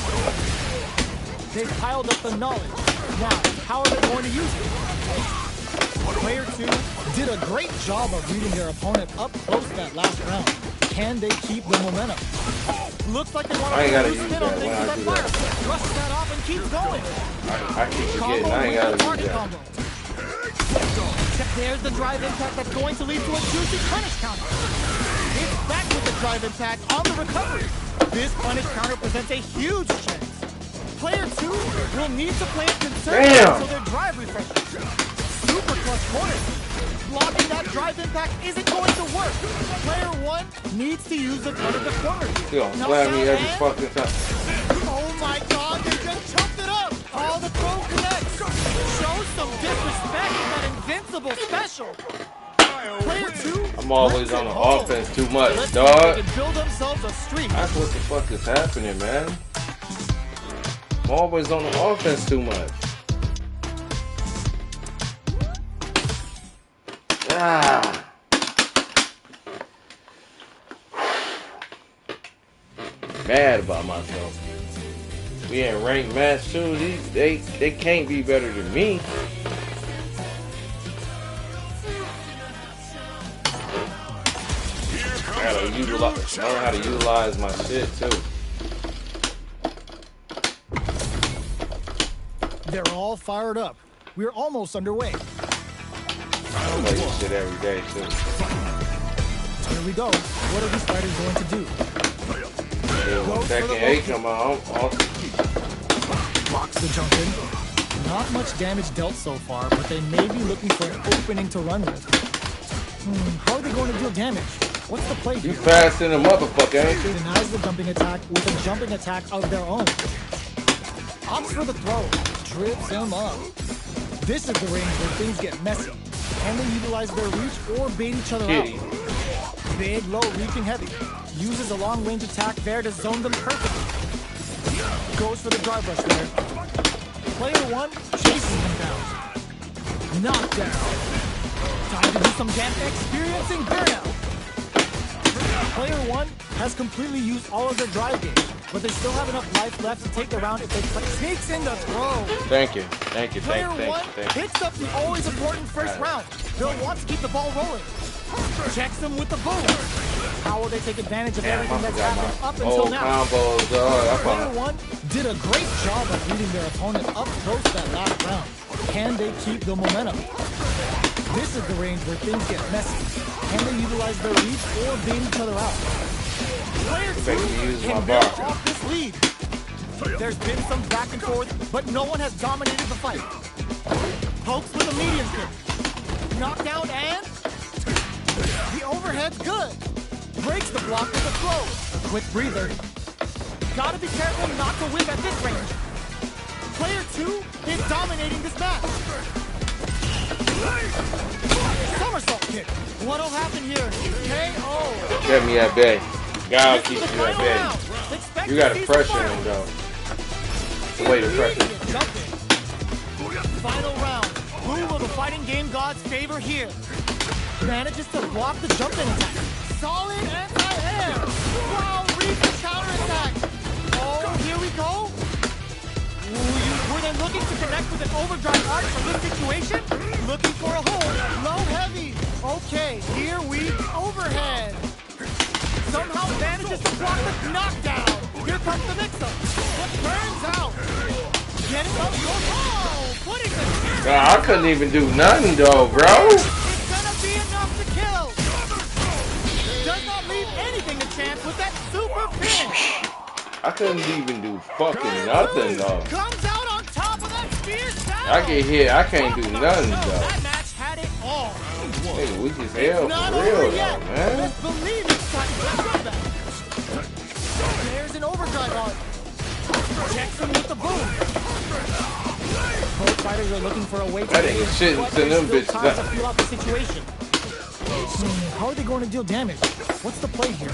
They've piled up the knowledge. Now, how are they going to use it? Player 2 did a great job of reading their opponent up close that last round. Can they keep the momentum? Looks like they want to I ain't gotta use use spin that on things when I with that do fire. that. Brush that off and keep going. I keep forgetting. Combo I ain't with gotta the do target that. combo. There's the drive impact that's going to lead to a juicy punish counter. It's back with the drive impact on the recovery. This punish counter presents a huge chance. Player 2 will need to play it conservative so their drive refreshes. Super clutch corner. Blocking that drive impact isn't going to work. Player 1 needs to use the tentative corner. He gonna slam me every fucking time. Oh my god, they just chunked it up! All the throw connects! Show some disrespect in that invincible special! Player 2, I'm always on the offense too much, let's dog. see if they can build themselves a streak. That's what the fuck is happening, man. I'm always on the offense too much. Ah. mad about myself. We in ranked match too. They can't be better than me. I gotta learn how to utilize my shit too. They're all fired up. We're almost underway. I play this shit every day too. Here we go. What are these fighters going to do? Yeah, when Tekken 8 come out, Blocks the jump in. Not much damage dealt so far, but they may be looking for an opening to run with. How are they going to deal damage? What's the play here? you fast in a motherfucker, ain't you? Denies the jumping attack with a jumping attack of their own. Opts for the throw. Trips him up. This is the range where things get messy. Can they utilize their reach or bait each other out? Big, low, reaching heavy. Uses a long range attack there to zone them perfectly. Goes for the dry brush there. Player 1 chases him down. Knockdown. Time to do some damage. Experiencing burnout. Player 1 has completely used all of their drive gauge, but they still have enough life left to take the round if they sneaks in the throw. Thank you. Player 1 picks up the always important first round. They'll want to keep the ball rolling. Checks them with the boom. How will they take advantage of everything that's happened up until now? Player 1 did a great job of beating their opponent up close that last round. Can they keep the momentum? This is the range where things get messy. Can they utilize their reach or bait each other out? Player 2 can build off this lead. There's been some back and forth, but no one has dominated the fight. Pokes with a medium kick. Knockdown and the overhead's good. Breaks the block with a throw. Quick breather. Gotta be careful not to whip at this range. Player 2 is dominating this match. Somersault kick. What'll happen here? KO. Get me at bay. God keep you at bay. You gotta pressure him though. The way to pressure. Final round. Who will the fighting game gods favor here? Manages to block the jumping attack. Solid anti-air. Wow, read the counter attack. Oh, here we go. Were they looking to connect with an overdrive arch for this situation? Looking for a hold. Low heavy. Okay, here we overhead. Somehow manages to block the knockdown. Here comes the mix-up. It burns out. Getting up. Oh, putting the... I couldn't even do nothing though, bro. It's gonna be enough to kill. Does not leave anything to chance with that super finish. I couldn't even do fucking nothing though. Comes out on top of that spear saddle. I get hit, I can't do nothing though. That match had it all. Hey, weak as hell for real though, man. Let's believe it's time to come back. There's an overdrive on. Checks him with the boom. Both fighters are looking for a way to That ain't shit to them bitches. Time to feel out the situation. How are they going to deal damage? What's the play here?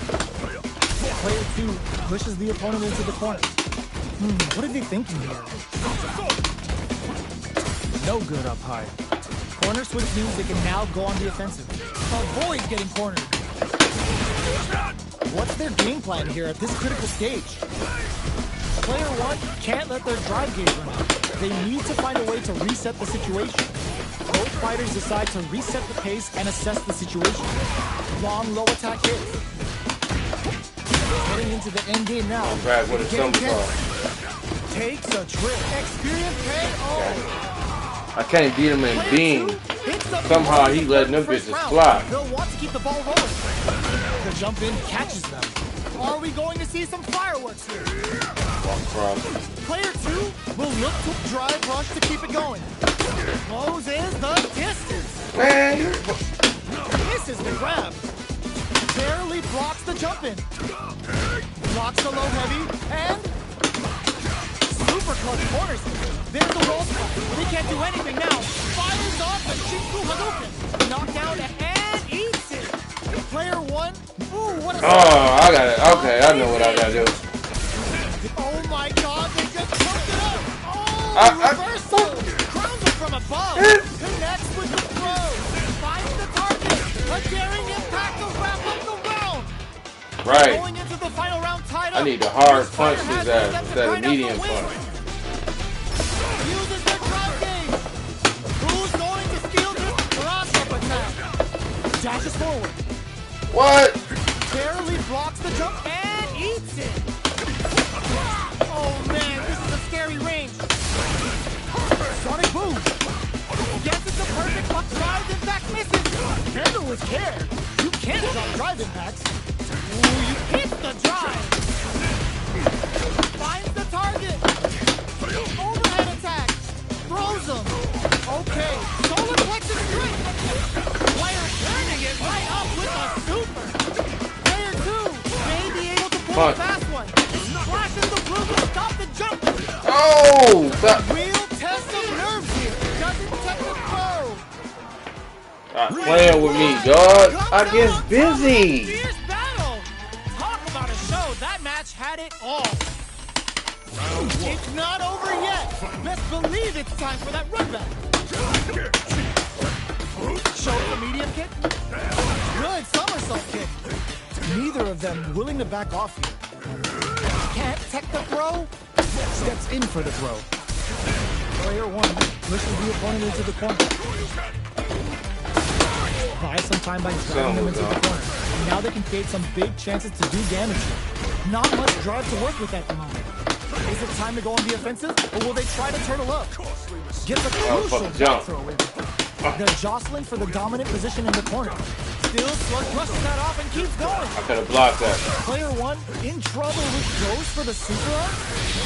Player 2 pushes the opponent into the corner. What are they thinking here? No good up high. Corner switch means they can now go on the offensive. Avoid getting cornered. What's their game plan here at this critical stage? Player 1 can't let their drive gauge run out. They need to find a way to reset the situation. Both fighters decide to reset the pace and assess the situation. Long low attack hits. Heading into the end game now. I'm back with a somersault. Takes a trip. Experience KO. I can't beat him in beam. Somehow he letting them bitches fly. They'll want to keep the ball rolling. The jump in catches them. Are we going to see some fireworks here? Walk across. Player 2 will look to drive rush to keep it going. Closes the distance. Man, Misses the grab. Barely blocks the jump in. Blocks the low heavy and super close corners. There's the roll spot. They can't do anything now. Fires off the KingisQ Hadouken. Knockdown and eats it. Player 1. Ooh, what a... oh, I got it. Okay, I know what I gotta do. Oh my god, they just choked it up! Oh, reversal! Crowns it from above! Connects with the throw! Finds the target! A daring impact to wrap up the round! Right. Going into the final round tied up. I need to hard punch his ass instead of medium punch. Uses their crowd game. Who's going to steal this cross-up attack? Dashes forward. What? Barely blocks the jump and eats it. Oh man, this is a scary range. Sonic boom. Yes, it's a perfect block. Drive impact misses. Handle with care. You can't drop drive impacts. Ooh, you hit the drive. Finds the target. Overhead attack. Throws him. Okay. Solar plexus strike. Player turning it right up with a super. Player 2 may be able to pull a fast one. Flashes the blue to stop the jump. Oh! That Real test of nerves here. Doesn't take the throw. Stop playing with me, dog. I get busy. Fierce battle. Talk about a show. That match had it all. It's not over yet. Best believe it's time for that run back. Shows the medium kick. Good somersault kick. Neither of them willing to back off here. Can't tech the throw. Steps in for the throw. Player 1 pushes the opponent into the corner. Buys some time by driving them into the corner. And now they can create some big chances to do damage here. Not much drive to work with at the moment. Is it time to go on the offensive, or will they try to turtle up? Gets a crucial back throw in. They're jostling for the dominant position in the corner. Still, Slug brushes that off and keeps going. I could have blocked that. Player 1 in trouble, which goes for the super arm.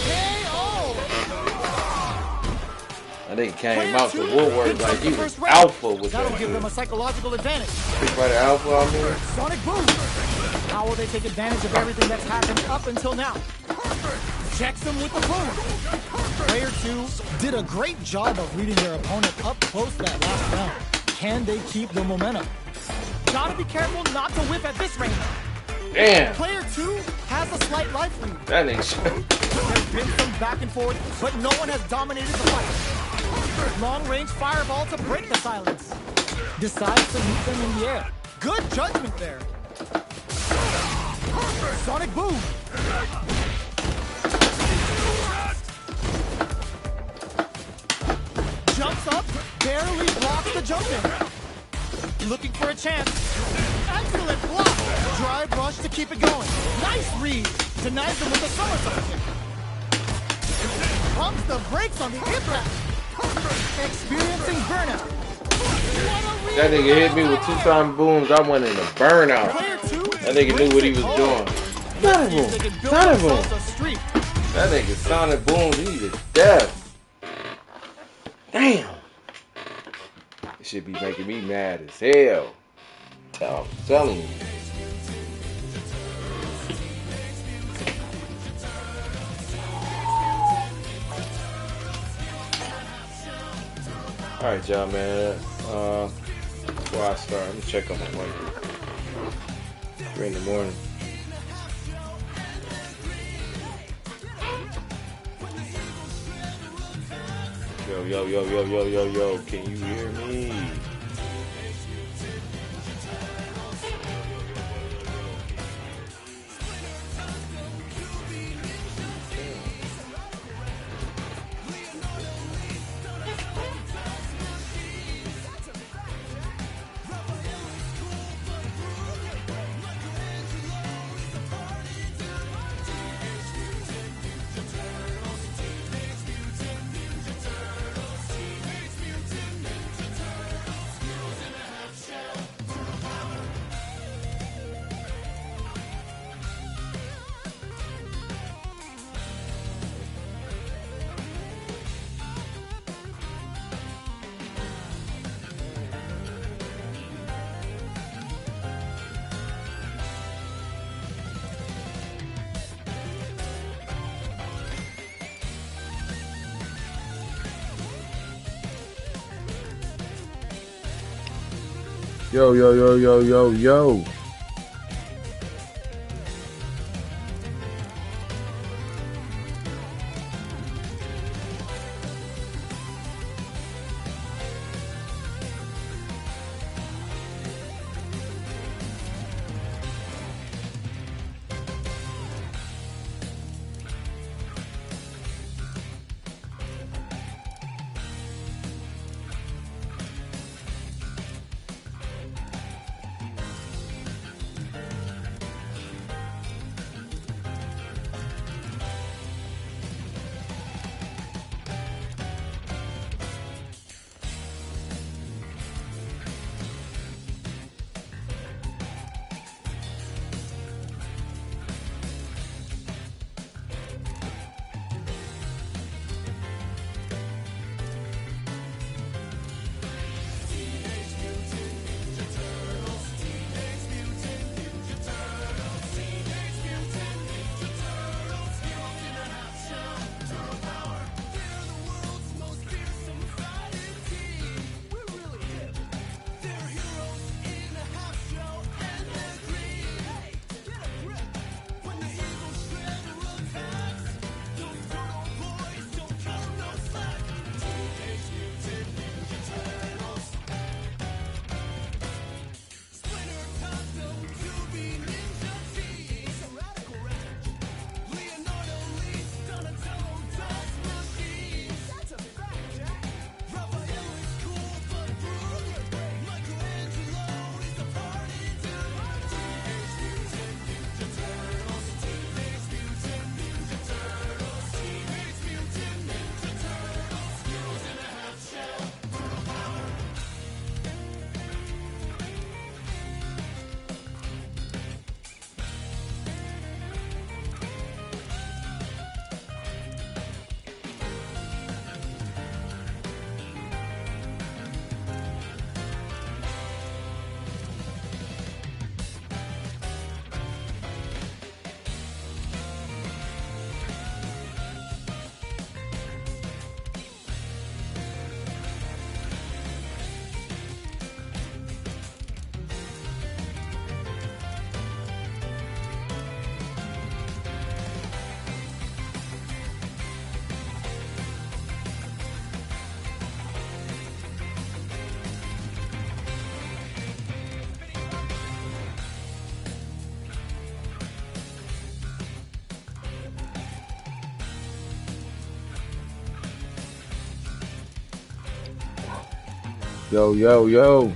KO! I think came out to wORlD like he was alpha with that. That'll give them a psychological advantage. By the alpha, I mean. Sonic boom! How will they take advantage of everything that's happened up until now? Checks him with the boom. Player 2 did a great job of reading their opponent up close that last round. Can they keep the momentum? Gotta be careful not to whip at this range. Damn. Player 2 has a slight life lead. That ain't shit. There's been some back and forth, but no one has dominated the fight. Long-range fireball to break the silence. Decides to meet them in the air. Good judgment there. Sonic boom. Jumps up, barely blocks the jump in. Looking for a chance. Excellent block. Drive rush to keep it going. Nice read. Denies him with a somersault kick. Pumps the brakes on the impact. Experiencing burnout. That nigga hit me with 2-time booms. I went in a burnout. That nigga knew what he was doing. Sonic boom. Sonic boom. That nigga sonic boomed he to death. Damn. It should be making me mad as hell. I'm telling you. Alright, y'all, man. Before I start, let me check on my mic. 3 in the morning. Yo, can you hear me? Yo. Yo, yo, yo.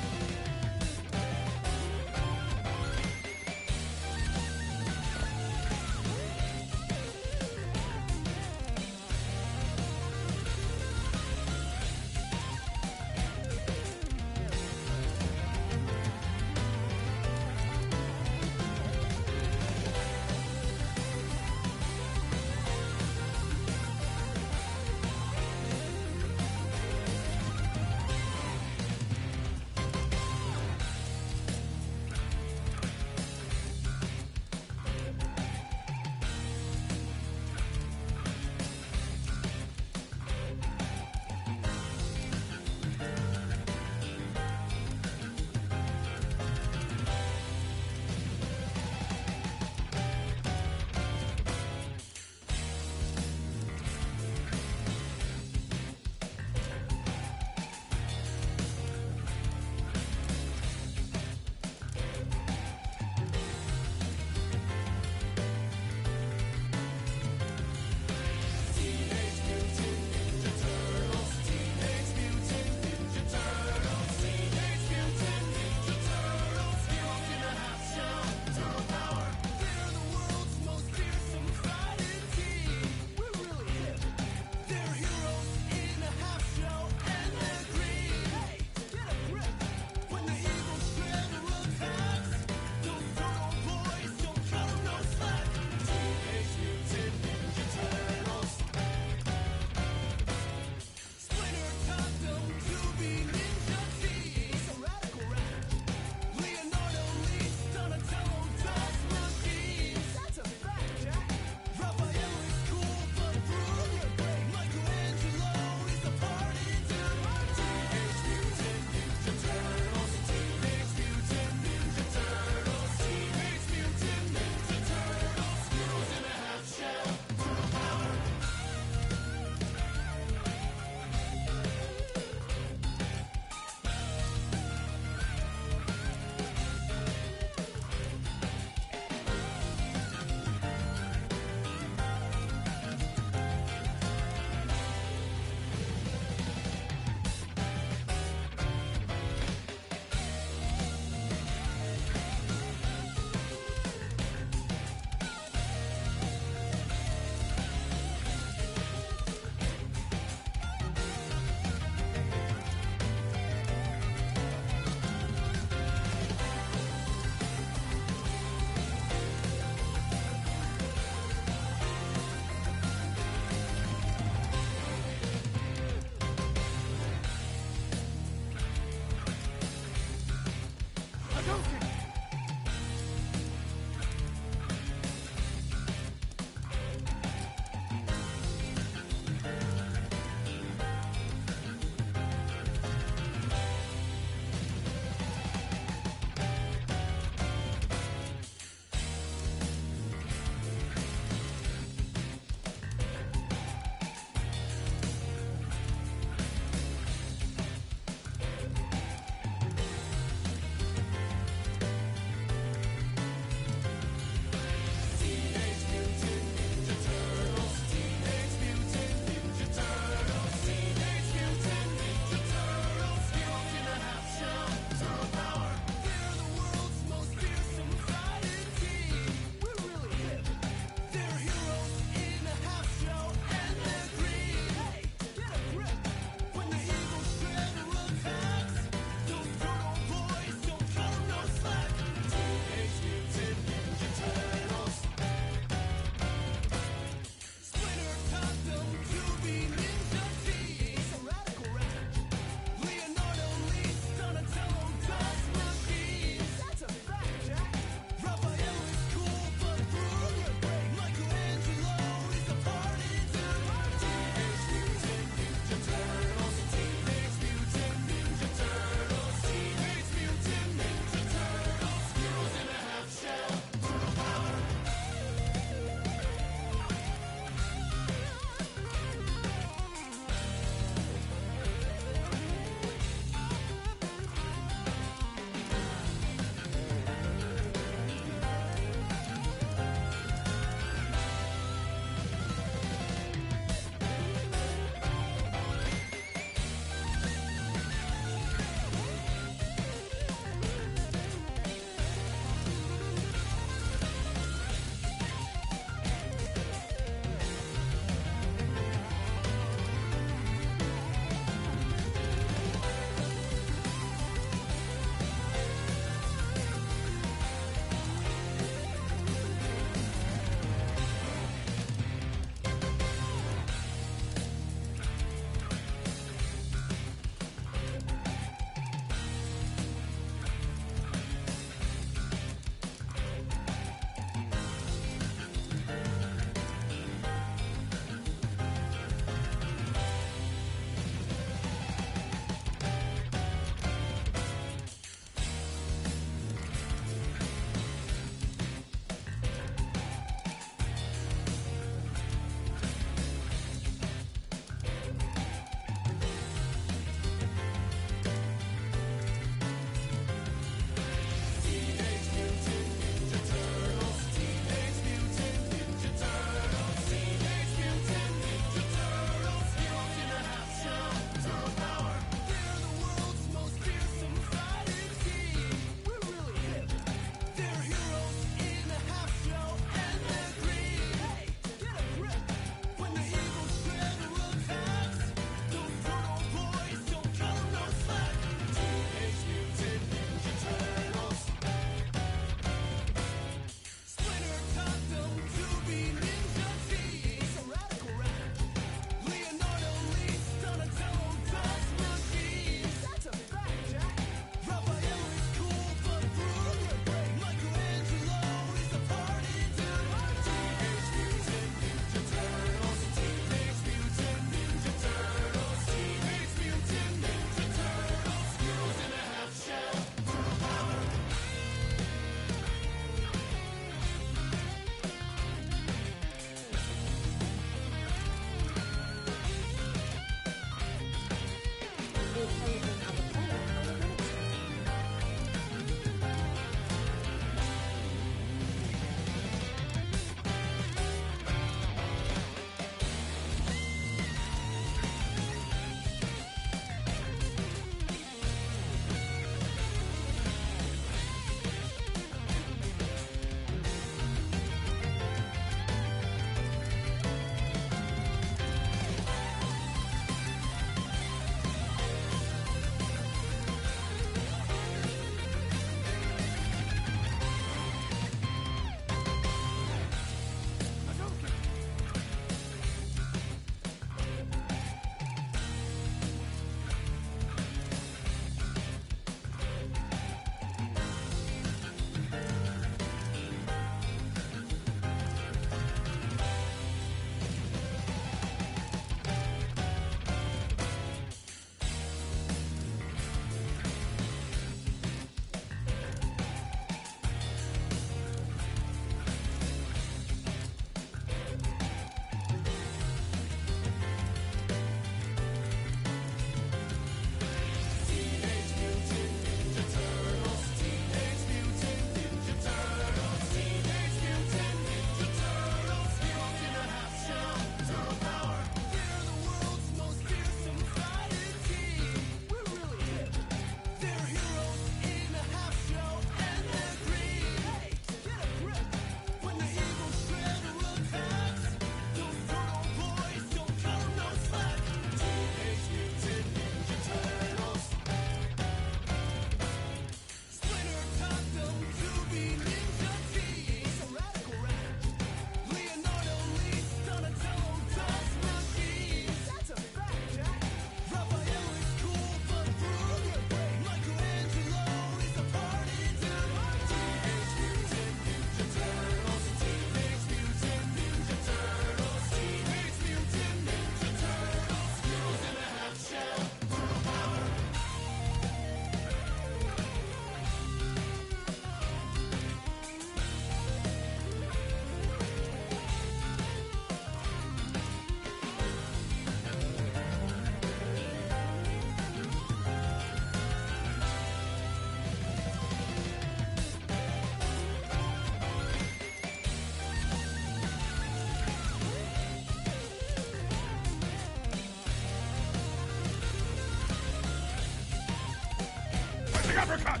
uppercut.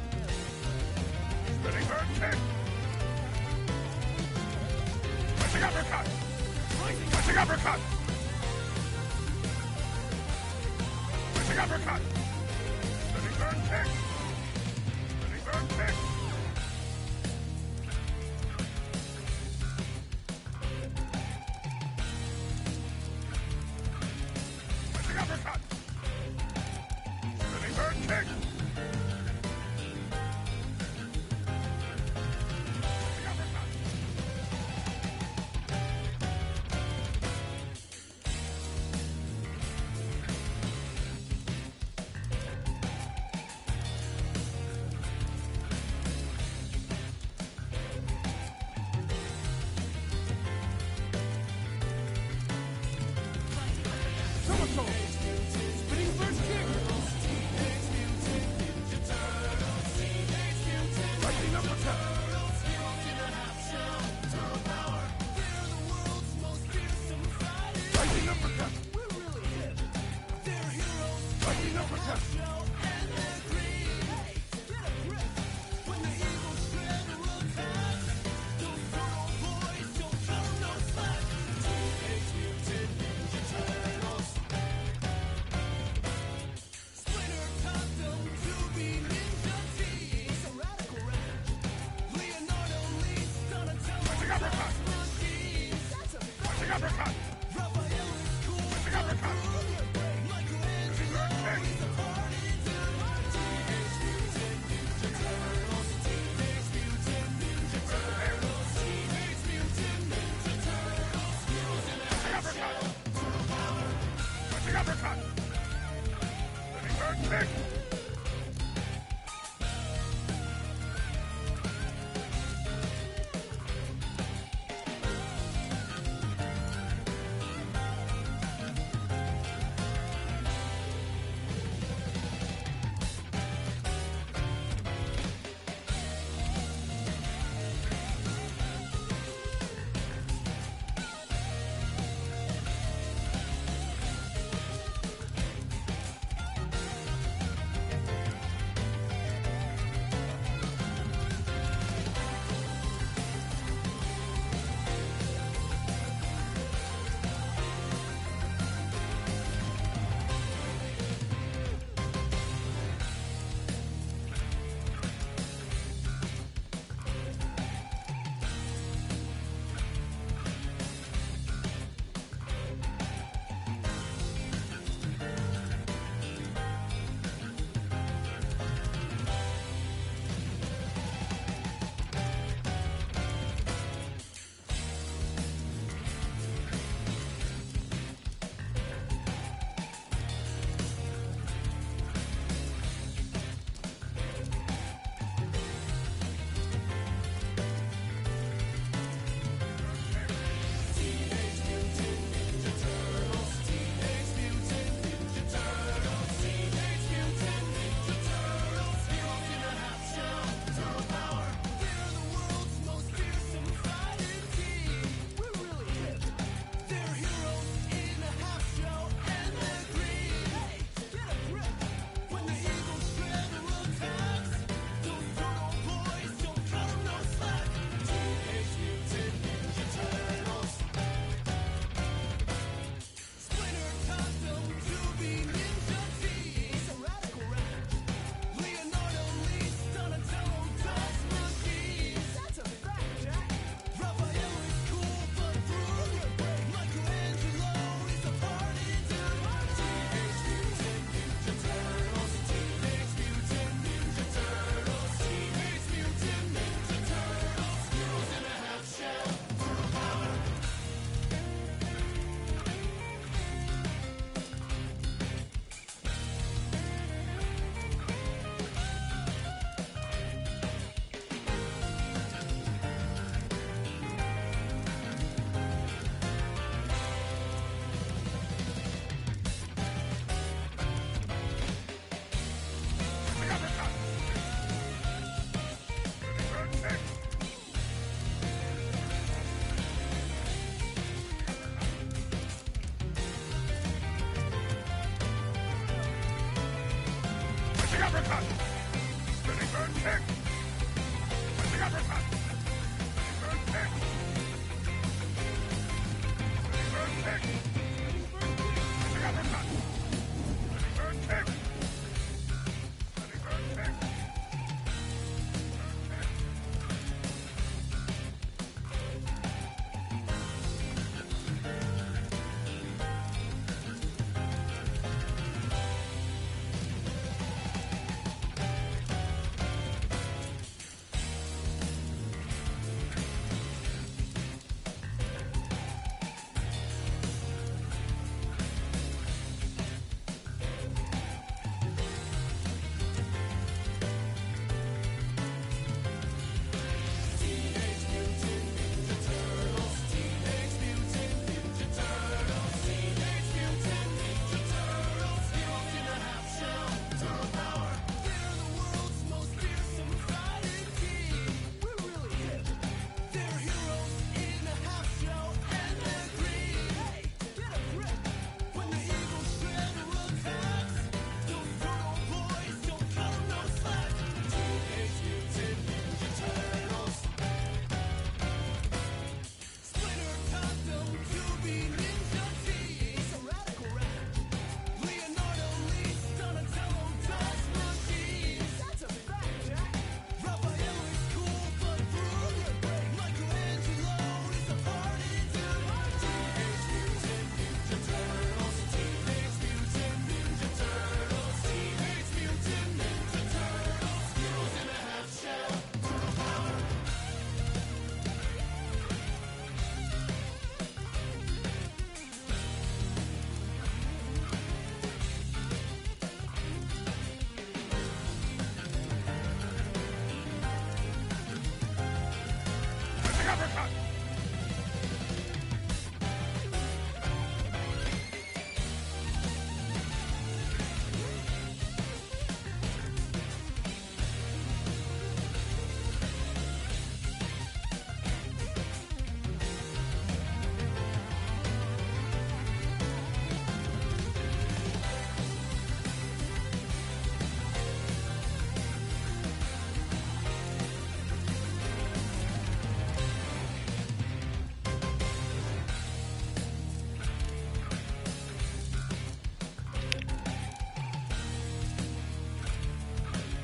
Spinning bird kick. Switching uppercut. Switching uppercut. Switching uppercut. Spinning bird kick. Spinning bird kick. Switching uppercut. Spinning bird kick.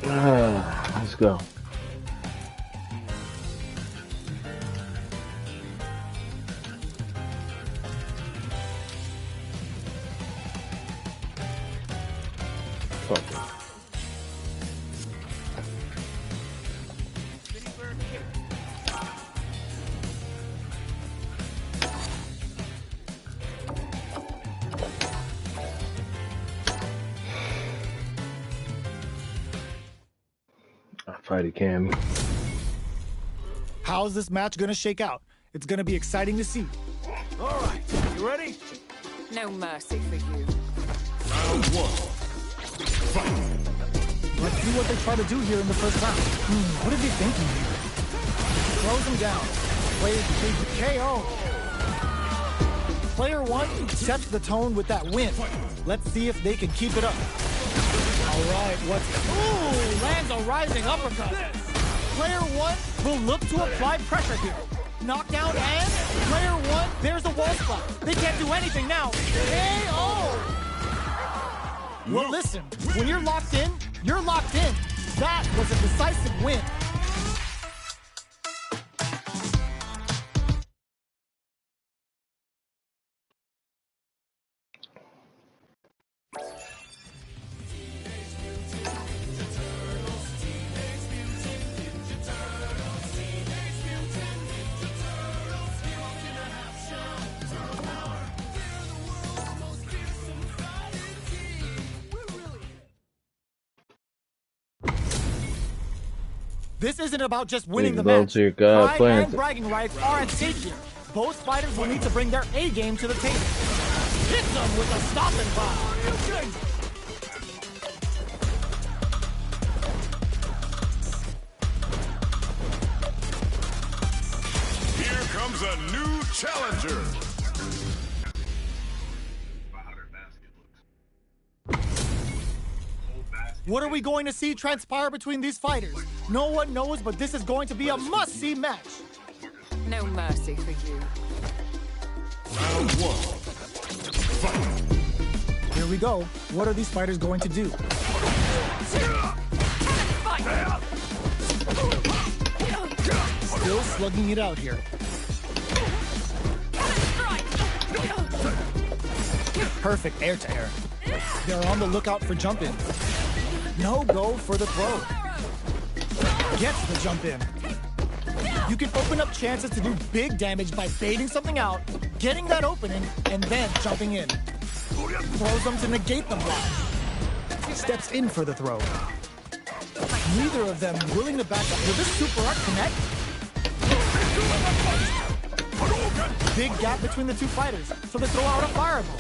Let's go. Fuck it. Fight Cam. How's this match gonna shake out? It's gonna be exciting to see. All right, you ready? No mercy for you. Round one. Fight. Let's see what they try to do here in the first round. What are they thinking here? Throws him down. Plays the KO. Player one sets the tone with that win. Let's see if they can keep it up. All right, ooh, lands a rising uppercut. Player one will look to apply pressure here. Knockdown, and player one bears a wall spot. They can't do anything now. KO! Well, listen, when you're locked in, you're locked in. That was a decisive win. This isn't about just winning the match. Pride and bragging rights are at stake here. Both fighters will need to bring their A game to the table. Hits them with a stopping blow. Here comes a new challenger. What are we going to see transpire between these fighters? No one knows, but this is going to be a must-see match. No mercy for you. Round 1. Fight. Here we go. What are these fighters going to do? Still slugging it out here. Perfect air to air. They're on the lookout for jump in. No go for the throw. Gets the jump in. You can open up chances to do big damage by baiting something out, getting that opening, and then jumping in. Throws them to negate the block. Steps in for the throw. Neither of them willing to back up. Will this super art connect? Big gap between the two fighters, so they throw out a fireball.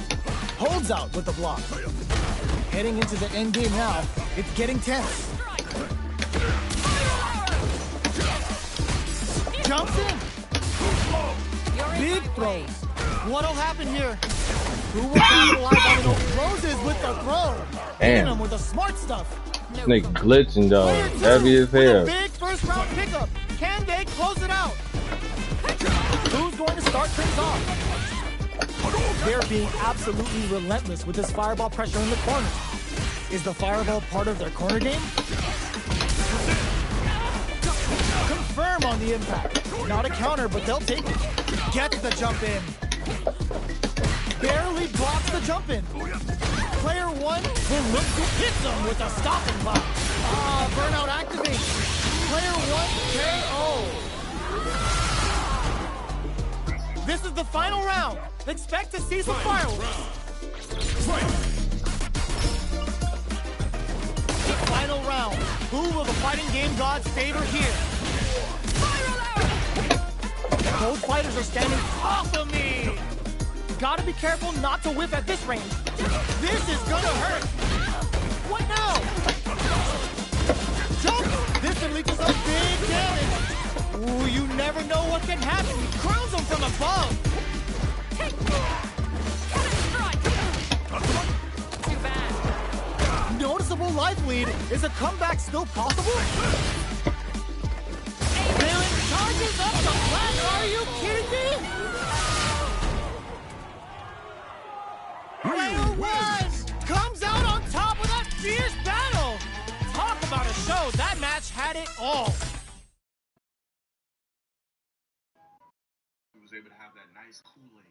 Holds out with the block. Heading into the end game now, it's getting tense. Jumps in. Big throws. What'll happen here? Who will capitalize on those closes with the throw? Hitting them with the smart stuff. Snake glitching though. Heavy as With a hell. big first round pickup. Can they close it out? Who's going to start things off? They're being absolutely relentless with this fireball pressure in the corner. Is the fireball part of their corner game? Confirm on the impact. Not a counter, but they'll take it. Gets the jump in. Barely blocks the jump in. Player one will look to hit them with a stopping block. Burnout activate. Player one KO. This is the final round. Expect to see some fireworks. Final round. Who will the fighting game gods favor here? Both fighters are standing off of me. Gotta be careful not to whiff at this range. This is gonna hurt. What now? Jump! This could lead to some big damage. Ooh, you never know what can happen. He crowns them from above. Too bad. Noticeable life lead. Is a comeback still possible? Villain charges up the flat. Are you kidding me? Player one comes out on top of that fierce battle. Talk about a show. That match had it all. He was able to have that nice Kool-Aid.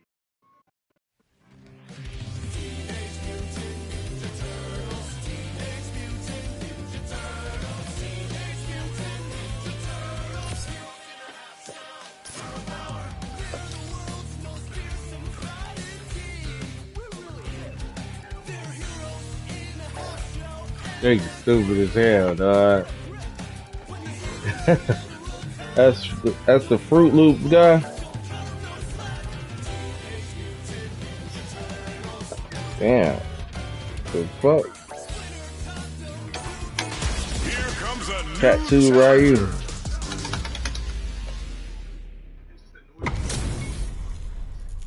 They stupid as hell, dog. that's the Fruit Loop guy. Damn. The fuck? Here comes a new Tattoo Ryu.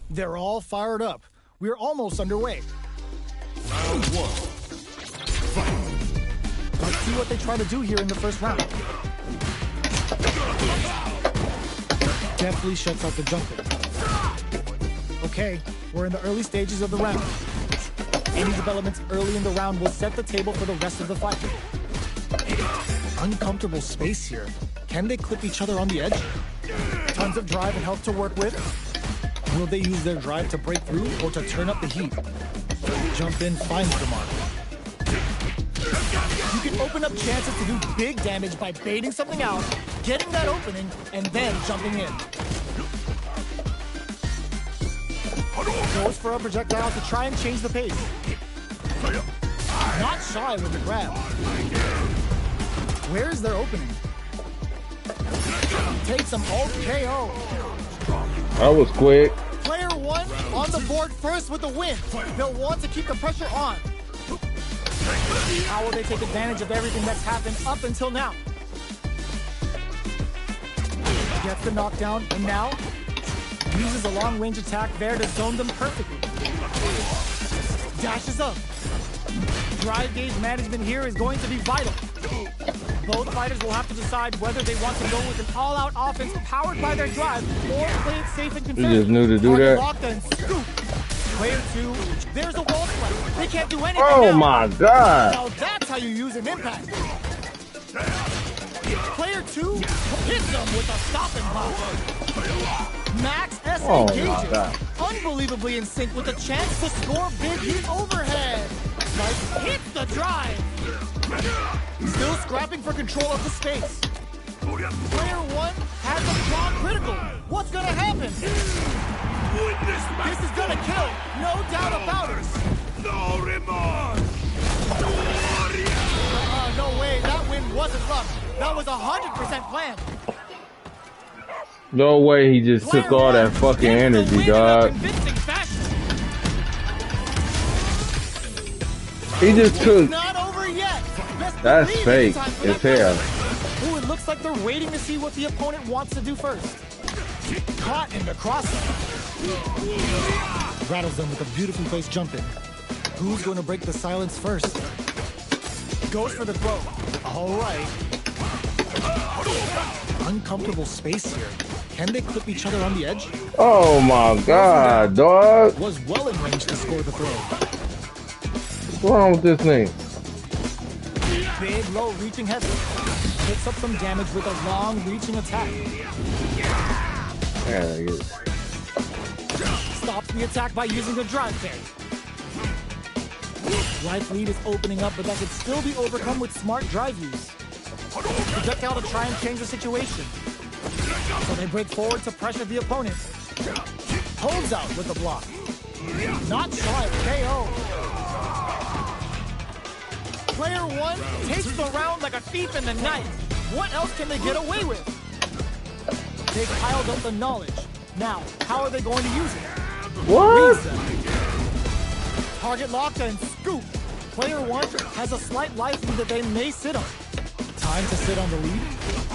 They're all fired up. We're almost underway. Round 1. Fight. Let's see what they try to do here in the first round. Deftly shuts out the jumper. Okay, we're in the early stages of the round. Any developments early in the round will set the table for the rest of the fight. Uncomfortable space here. Can they clip each other on the edge? Tons of drive and health to work with. Will they use their drive to break through or to turn up the heat? Jump in finds the mark. You can open up chances to do big damage by baiting something out, getting that opening, and then jumping in. Goes for a projectile to try and change the pace. Not shy with the grab. Where's their opening? Takes them all KO. That was quick. Player one on the board first with the win. They'll want to keep the pressure on. How will they take advantage of everything that's happened up until now? Gets the knockdown, and now uses a long-range attack there to zone them perfectly. Dashes up. Drive gauge management here is going to be vital. Both fighters will have to decide whether they want to go with an all-out offense powered by their drive or play it safe and conservative. You just knew to do that? Locked and scoop. Player 2, there's a wall splash. They can't do anything Oh now. my god! Now that's how you use an impact. Player 2 hits them with a stop and pop. Max S Oh engages. Unbelievably in sync with a chance to score big heat overhead. Like hits the drive. Still scrapping for control of the space. Player 1 has a claw critical. What's gonna happen? This is gonna kill, no doubt about it. No remorse! No way, that win wasn't luck. That was 100% planned. No way he just took all that fucking energy, dog. He just took. Not over yet. That's fake as hell. Ooh, it looks like they're waiting to see what the opponent wants to do first. Caught in the crosshair. Rattles them with a beautifully placed jump in. Who's going to break the silence first? Goes for the throw. All right. Uncomfortable space here. Can they clip each other on the edge? Oh my god, dog. Was well in range to score the throw. What's wrong with this thing? Big, low, reaching heavy. Picks up some damage with a long, reaching attack. Yeah, Stops the attack by using a drive parry. Life lead is opening up, but that could still be overcome with smart drive use. Projectile to try and change the situation. So they break forward to pressure the opponent. Holds out with the block. Not shy of KO. Player 1 takes the round like a thief in the night. What else can they get away with? They've piled up the knowledge. Now, how are they going to use it? What? Reset. Target locked and scoop. Player 1 has a slight life lead that they may sit on. Time to sit on the lead.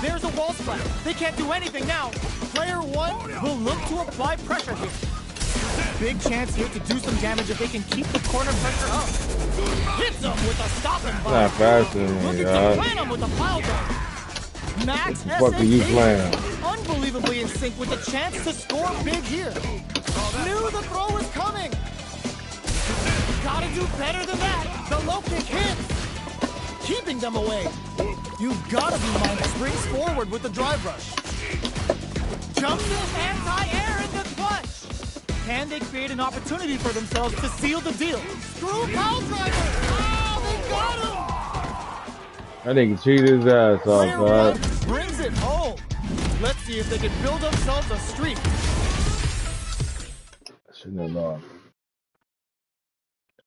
There's a wall splash. They can't do anything now. Player 1 will look to apply pressure here. Big chance here to do some damage if they can keep the corner pressure up. Hits them with a stop and bump. Not faster than me, Looking dog. to plant him with a pile drive. Max What the fuck are you playing? unbelievably in sync with a chance to score big here. Knew the throw was coming. Gotta do better than that. The low kick hits. Keeping them away. You've gotta be minded. Springs forward with the drive rush. Jumps in anti-air in the clutch. Can they create an opportunity for themselves to seal the deal? Screw pile driver. Oh, they got him. I think he cheated his ass off, Player dog. 1 brings it home. Let's see if they can build themselves a streak. Shouldn't have lost.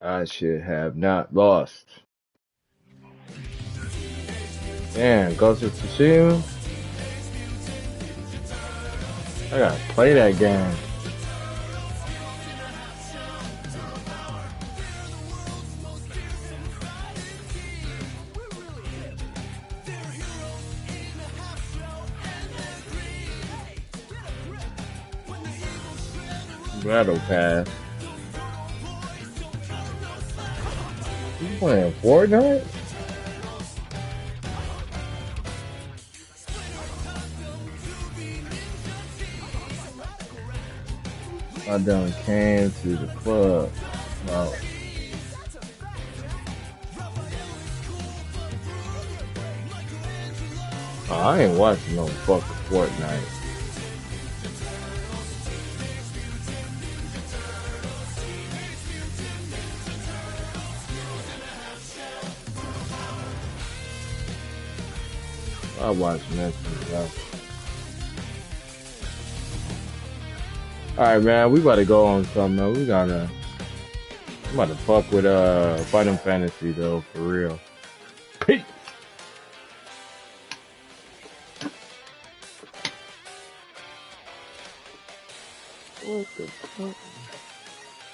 I should have not lost. Damn, Ghost of Tsushima. I gotta play that game. Battle Pass. You playing Fortnite? I done came to the club. Wow. Oh, I ain't watching no fucking Fortnite. I watch Netflix. Alright, man, we about to go on something, man. I'm about to fuck with Final Fantasy though, for real. Peace. What the fuck?